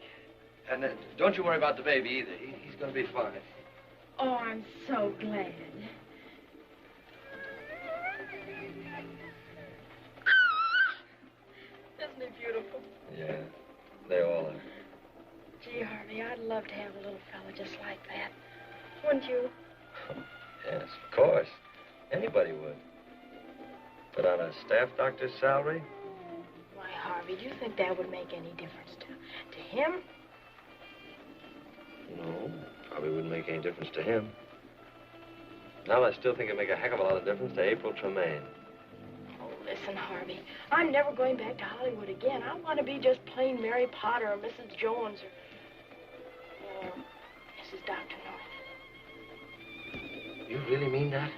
And don't you worry about the baby either. He's going to be fine. Oh, I'm so glad. Isn't he beautiful? Yeah, they all are. Gee, Harvey, I'd love to have a little fella just like that. Wouldn't you? Yes, of course. Anybody would. But on a staff doctor's salary? Why, Harvey, do you think that would make any difference to him? No, probably wouldn't make any difference to him. Now, I still think it'd make a heck of a lot of difference to April Tremaine. Oh, listen, Harvey. I'm never going back to Hollywood again. I want to be just plain Mary Potter or Mrs. Jones or Mrs. Dr. North. You really mean that?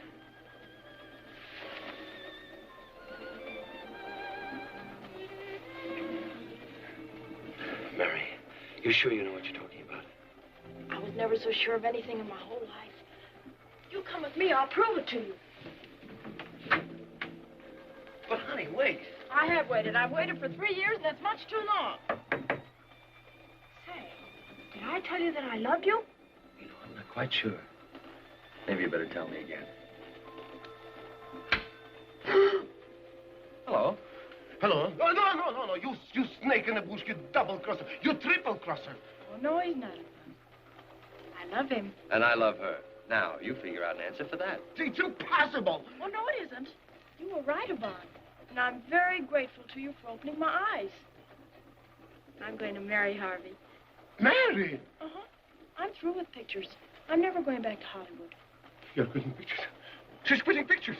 Mary, you sure you know what you're talking about? I was never so sure of anything in my whole life. You come with me, I'll prove it to you. But, honey, wait. I have waited. I've waited for 3 years, and that's much too long. Say, did I tell you that I loved you? You know, I'm not quite sure. Maybe you better tell me again. Hello. Hello? No. You snake in the bush, you double-crosser. You triple-crosser. Oh, no, he's not. I love him. And I love her. Now, you figure out an answer for that. It's impossible. Oh, no, it isn't. You were right about it. And I'm very grateful to you for opening my eyes. I'm going to marry Harvey. Marry? Uh-huh. I'm through with pictures. I'm never going back to Hollywood. You're quitting pictures. She's quitting pictures.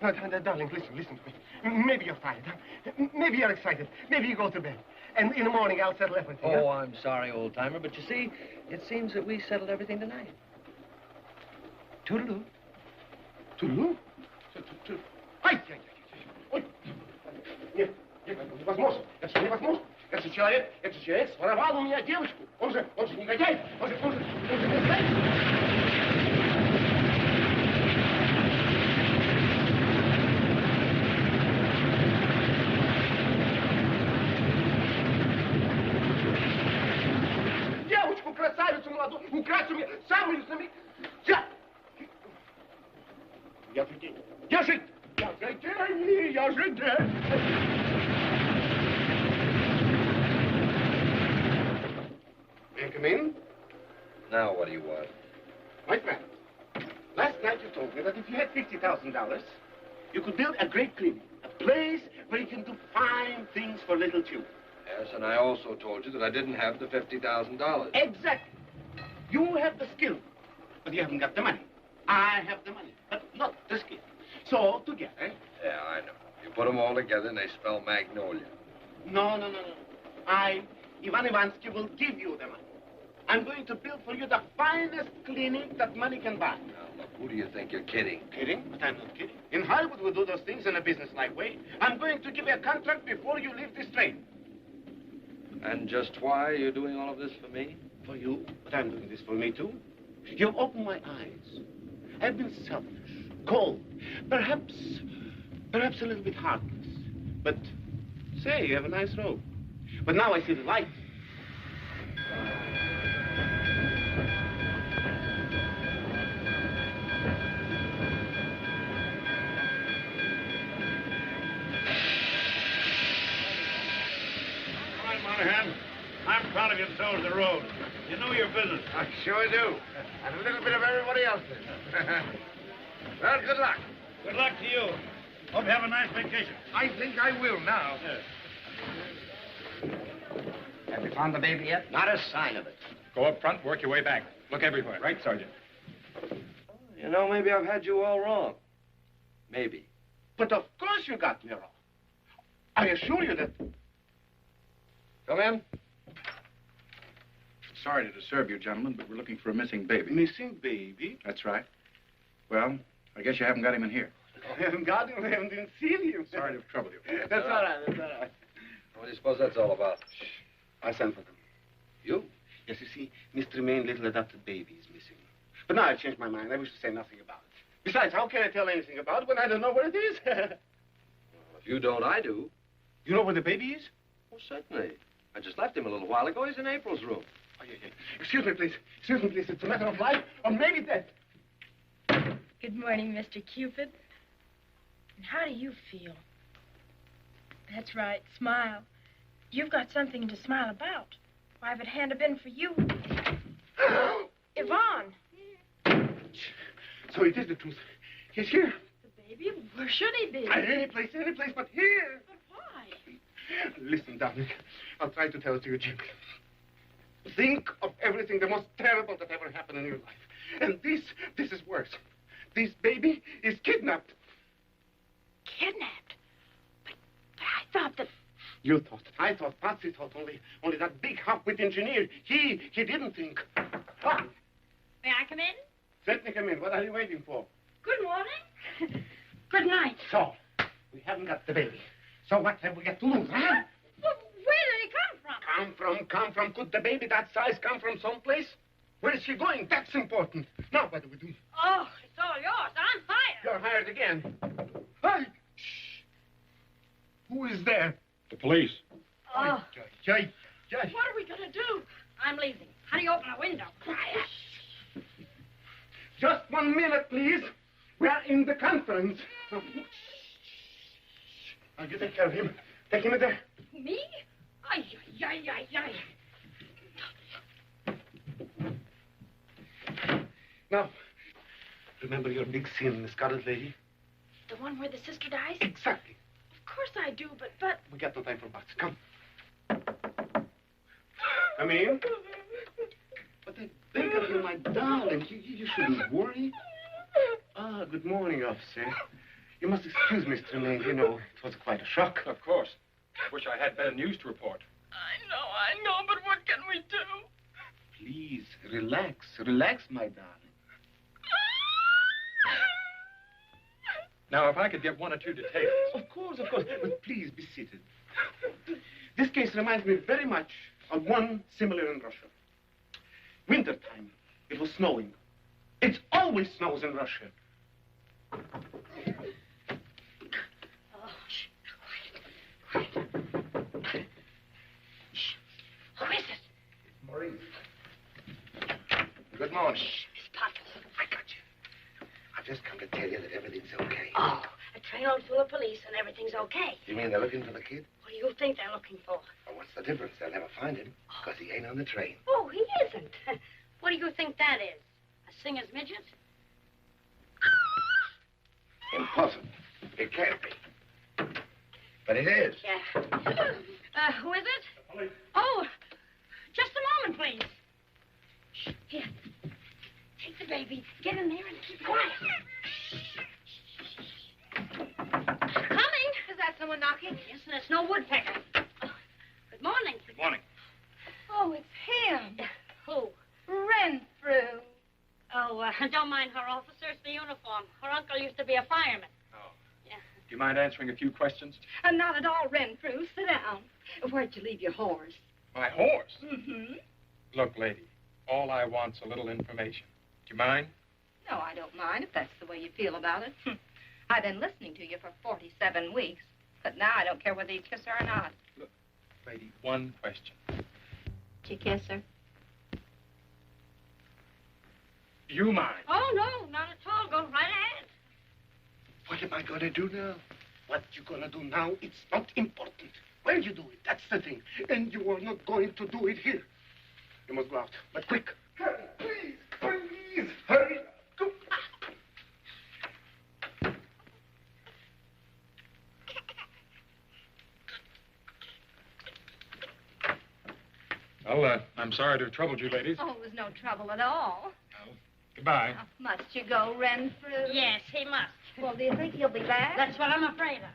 Now, darling, listen to me. Maybe you're tired. Maybe you're excited. Maybe you go to bed. And in the morning, I'll settle everything. Oh, I'm sorry, old-timer, but you see, it seems that we settled everything tonight. Toodaloo. Toodaloo? Ай! Ой! Нет, невозможно. Это невозможно. Этот человек своровал у меня девочку. Он же негодяй. Он же негодяй. Девочку, красавицу молодую, украсть у меня, самую знаменитую. Я же день. May I come in? Now, what do you want? My friend, last night you told me that if you had $50,000, you could build a great clinic, a place where you can do fine things for little children. Yes, and I also told you that I didn't have the $50,000. Exactly. You have the skill, but you haven't got the money. I have the money, but not the skill. So, together... Yeah, I know. You put them all together and they spell Magnolia. No. I, Ivan Ivansky, will give you the money. I'm going to build for you the finest clinic that money can buy. Now, look, who do you think you're kidding? Kidding? But I'm not kidding. In Hollywood, we do those things in a business-like way. I'm going to give you a contract before you leave this train. And just why are you doing all of this for me? For you, but I'm doing this for me, too. You've opened my eyes. I've been selfish, cold, perhaps a little bit heartless. But, say, you have a nice robe. But now I see the light. All right, Monahan. I'm proud of you to toes the road. You know your business. I sure do. And a little bit of everybody else's. Well, good luck. Good luck to you. Hope you have a nice vacation. I think I will now. Have you found the baby yet? Not a sign of it. Go up front, work your way back. Look everywhere. Right, Sergeant? You know, maybe I've had you all wrong. Maybe. But of course you got me wrong. I assure you that... Come in. Sorry to disturb you, gentlemen, but we're looking for a missing baby. Missing baby? That's right. Well, I guess you haven't got him in here. I haven't got him. I haven't even seen him. Sorry to have troubled you. That's all right. That's all right. What do you suppose that's all about? I sent for them. You? Yes, you see, Mr. Tremaine, little adopted baby is missing. But now I've changed my mind. I wish to say nothing about it. Besides, how can I tell anything about it when I don't know where it is? Well, if you don't, I do. You know where the baby is? Well, certainly. I just left him a little while ago. He's in April's room. Oh, yeah. Excuse me, please. Excuse me, please. It's a matter of life or maybe death. Good morning, Mr. Cupid. And how do you feel? That's right, smile. You've got something to smile about. Why, if it hadn't have been for you... Yvonne! So it is the truth. He's here. The baby? Where should he be? Any place but here. But why? Listen, darling. I'll try to tell it to you gently. Think of everything the most terrible that ever happened in your life. And this is worse. This baby is kidnapped. Kidnapped? But I thought that... You thought, I thought, Patsy thought, only that big half-wit engineer, he didn't think. Ah, May I come in? certainly come in. What are you waiting for? Good morning. Good night. So, we haven't got the baby. So what have we got to lose, huh? Well, where did he come from? Come from. Could the baby that size come from someplace? Where is she going? That's important. Now, what do we do? Oh, it's all yours. I'm hired. You're hired again. Hey! Shh. Who is there? The police. Oh. Jay. What are we going to do? I'm leaving. How do you open a window? Quiet. Just 1 minute, please. We are in the conference. I'll get take care of him. Take him in there. Me? Ay, ay, ay, ay, ay. Now, remember your big scene in the Scarlet Lady? The one where the sister dies? Exactly. Of course I do, but... We got no time for buts. Come. Come in. But I beg of you, my darling, you shouldn't worry. Ah, good morning, officer. You must excuse Mr. Tremaine. You know, it was quite a shock. Of course. I wish I had better news to report. I know, but what can we do? Please, relax, my darling. Now, if I could get one or two details. Of course. But please be seated. This case reminds me very much of one similar in Russia. Wintertime. It was snowing. It always snows in Russia. Who is it? Maurice. Good morning. Miss Pottle. I got you. I've just come to tell you that everything's okay. Oh, a trainload full of police and everything's okay. You mean they're looking for the kid? What do you think they're looking for? Well, what's the difference? They'll never find him, because he ain't on the train. Oh, he isn't. What do you think that is? A singer's midget? Impossible. It can't be. But it is. Yeah. Who is it? Oh, just a moment, please. Shh, here. Take the baby. Get in there and keep quiet. Coming. Is that someone knocking? Yes, and it's no woodpecker. Good morning. Good morning. Oh, it's him. Who? Renfrew. Oh, don't mind her, officer. It's the uniform. Her uncle used to be a fireman. Oh. Yeah. Do you mind answering a few questions? Not at all, Renfrew. Sit down. Where'd you leave your horse? My horse? Mm-hmm. Look, lady, all I want's a little information. Do you mind? No, I don't mind if that's the way you feel about it. I've been listening to you for 47 weeks, but now I don't care whether you kiss her or not. Look, lady, one question. Did you kiss her? Do you mind? Oh, no, not at all. Go right ahead. What am I going to do now? What you going to do now, it's not important. When you do it, that's the thing. And you are not going to do it here. You must go out, but quick. Hurry, please, hurry. Go. Well, I'm sorry to have troubled you, ladies. Oh, it was no trouble at all. Goodbye. Must you go, Renfrew? Yes, he must. Well, do you think he'll be back? That's what I'm afraid of.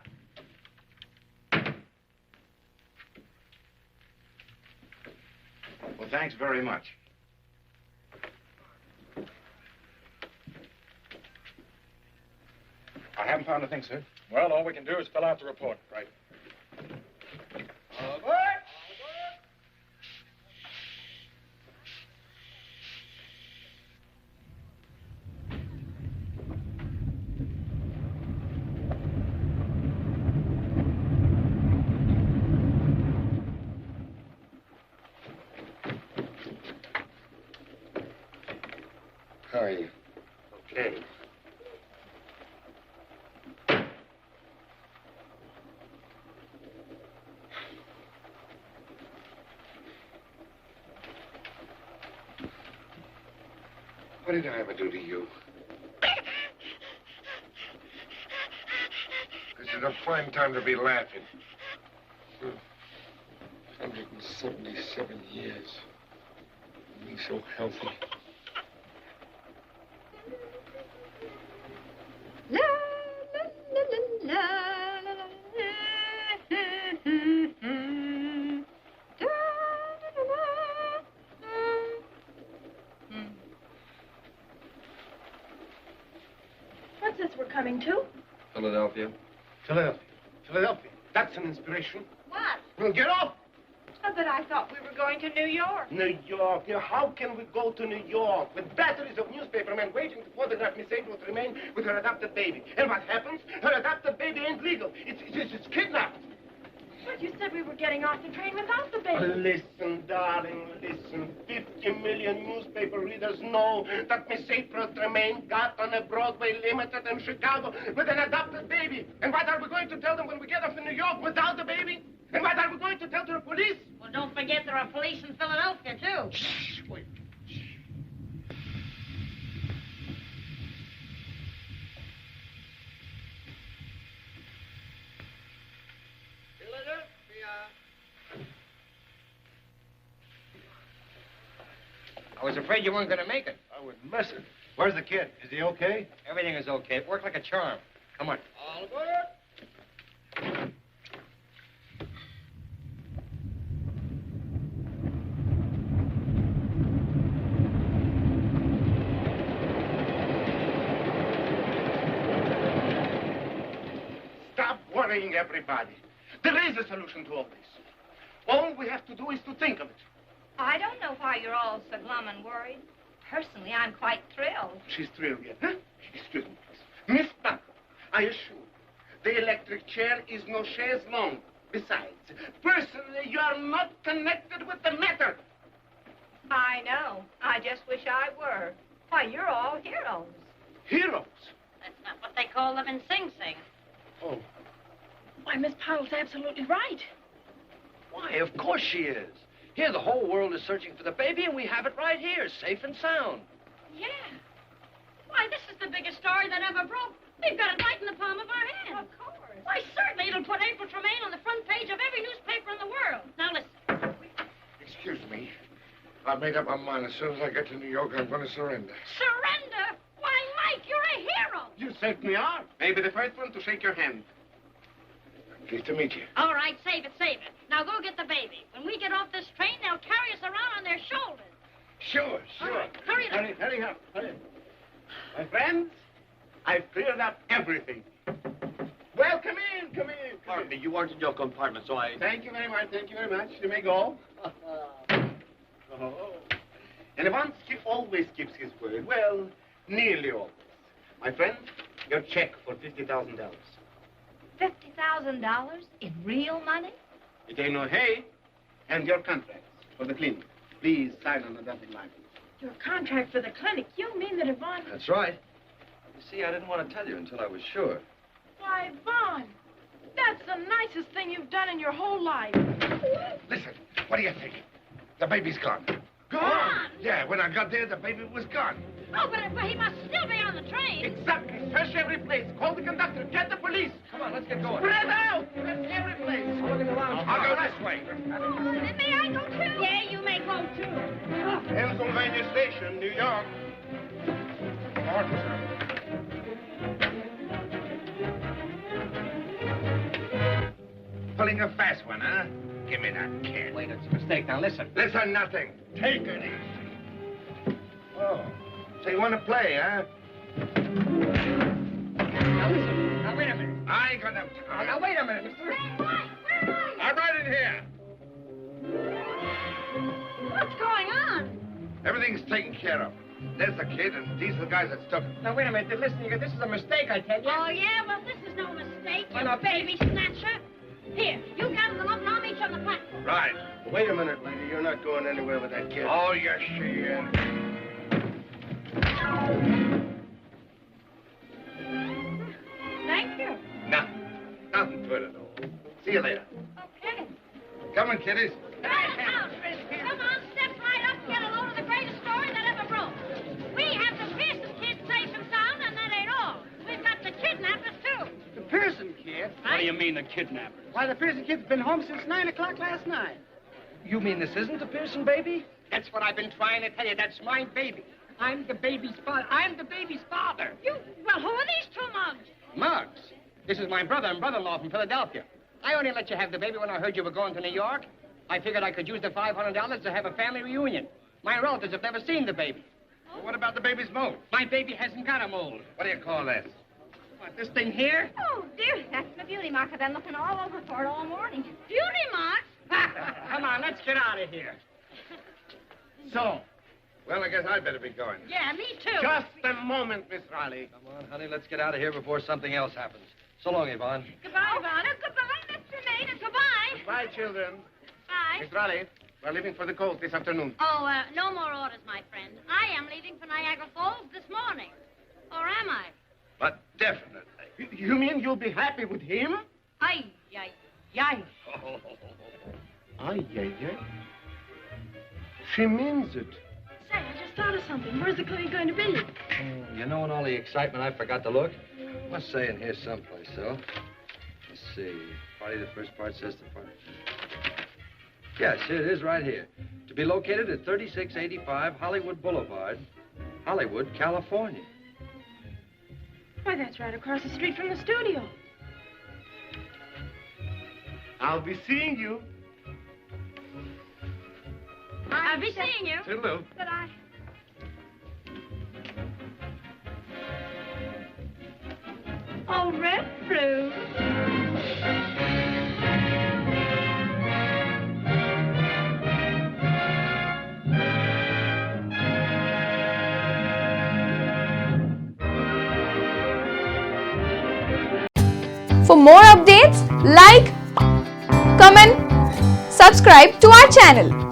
Well, thanks very much. I haven't found a thing, sir. Well, all we can do is fill out the report. Right. How are you? Okay. What did I ever do to you? This is a fine time to be laughing. 177 years. He's so healthy. La, la, la, la, la, la, da, da, da, da. What's this we're coming to? Philadelphia. Philadelphia. Philadelphia. That's an inspiration. What? Well, get off! Oh, but I thought we were going to New York. New York. How can we go to New York with batteries of newspapermen waiting to photograph Miss April Tremaine with her adopted baby? And what happens? Her adopted baby ain't legal. It's kidnapped. But you said we were getting off the train without the baby. Listen, darling, listen. 50 million newspaper readers know that Miss April Tremaine got on a Broadway Limited in Chicago with an adopted baby. And what are we going to tell them when we get off in New York without the baby? And what are we going to tell to the police? Well, don't forget there are police in Philadelphia, too. Shh, wait. I was afraid you weren't going to make it. I wouldn't miss it. Where's the kid? Is he okay? Everything is okay. It worked like a charm. Come on. All good. Stop worrying everybody. There is a solution to all this. All we have to do is to think of it. I don't know why you're all so glum and worried. Personally, I'm quite thrilled. She's thrilled yet, huh? Excuse me, please. Miss Buck, I assure you, the electric chair is no chaise long. Besides, personally, you are not connected with the matter. I know. I just wish I were. Why, you're all heroes. Heroes? That's not what they call them in Sing Sing. Oh. Why, Miss Powell's absolutely right. Why, of course she is. Here, the whole world is searching for the baby, and we have it right here, safe and sound. Yeah. Why, this is the biggest story that ever broke. We've got it right in the palm of our hand. Of course. Why, certainly it'll put April Tremaine on the front page of every newspaper in the world. Now, listen. Excuse me. I've made up my mind. As soon as I get to New York, I'm going to surrender. Surrender? Why, Mike, you're a hero. You certainly are. Maybe the first one to shake your hand. Pleased to meet you. All right, save it, save it. Now go get the baby. When we get off this train, they'll carry us around on their shoulders. Sure, All sure. right, hurry it up. Hurry up, hurry up. My friends, I've cleared up everything. Well, come in. Pardon me, you weren't in your compartment, so I... Thank you very much, You may go. Oh. And Ivansky always keeps his word. Well, nearly always. My friend, your check for $50,000. $50,000 in real money? It ain't no hay. And your contracts for the clinic. Please sign on the dotted line. Your contract for the clinic. You mean that Yvonne... That's right. You see, I didn't want to tell you until I was sure. Why, Yvonne, that's the nicest thing you've done in your whole life. Listen, what do you think? The baby's gone. Gone? Yeah, when I got there, the baby was gone. Oh, but he must still be on the train. Exactly. Search every place. Call the conductor. Get the police. Come on, let's get going. Spread out. Search every place. Look in the lounge. I'll go this way. May I go too? Yeah, you may go too. Pennsylvania Station, New York. Officer. Pulling a fast one, huh? Give me that kid. Wait, it's a mistake. Now, listen. Listen, nothing. Take it easy. Oh, so you want to play, huh? Now, listen. Now, wait a minute. I ain't got enough time. Now, wait a minute, mister. Where are you? I'm right in here. What's going on? Everything's taken care of. There's the kid, and these are the guys that took him. Now, wait a minute. Listen, this is a mistake, I tell you. Oh, yeah? Well, this is no mistake, Why you not? baby snatcher. Here, you gather them up and I'll meet you on the platform. Right. Wait a minute, lady. You're not going anywhere with that kid. Oh, yes, she is. Thank you. Nothing to it at all. See you later. Okay. Come on, kiddies. Come on, step right up and get a load of the greatest story that ever broke. We have the Pearson kid safe and sound, and that ain't all. We've got the kidnappers, too. The Pearson kid? What do you mean, the kidnappers? Why, the Pearson kid's been home since 9 o'clock last night. You mean this isn't the Pearson baby? That's what I've been trying to tell you. That's my baby. I'm the baby's father. I'm the baby's father. Well, who are these two mugs? Muggs. This is my brother and brother-in-law from Philadelphia. I only let you have the baby when I heard you were going to New York. I figured I could use the $500 to have a family reunion. My relatives have never seen the baby. Well, what about the baby's mold? My baby hasn't got a mold. What do you call this? What, this thing here? Oh, dear, that's my beauty mark. I've been looking all over for it all morning. Beauty marks? Come on, let's get out of here. So, well, I guess I'd better be going. Yeah, me too. Just a moment, Miss Riley. Come on, honey, let's get out of here before something else happens. So long, Yvonne. Goodbye, Ivana. Goodbye, Mr. Maid, and goodbye. Bye, children. Bye. Miss Riley, we're leaving for the coast this afternoon. Oh, no more orders, my friend. I am leaving for Niagara Falls this morning. Or am I? But definitely. You mean you'll be happy with him? Ay, ay, ay. Ay, ay, ay. She means it. Say, I just thought of something. Where's the play going to be? Oh, you know, in all the excitement, I forgot to look. Must say in here someplace, so. Let's see. Probably the first part says the part. Yes, here it is right here. To be located at 3685 Hollywood Boulevard, Hollywood, California. Why, that's right across the street from the studio. I'll be seeing you. I'll be seeing you. Toodaloo. Good-bye. Oh, red fruit. For more updates, like, comment, subscribe to our channel.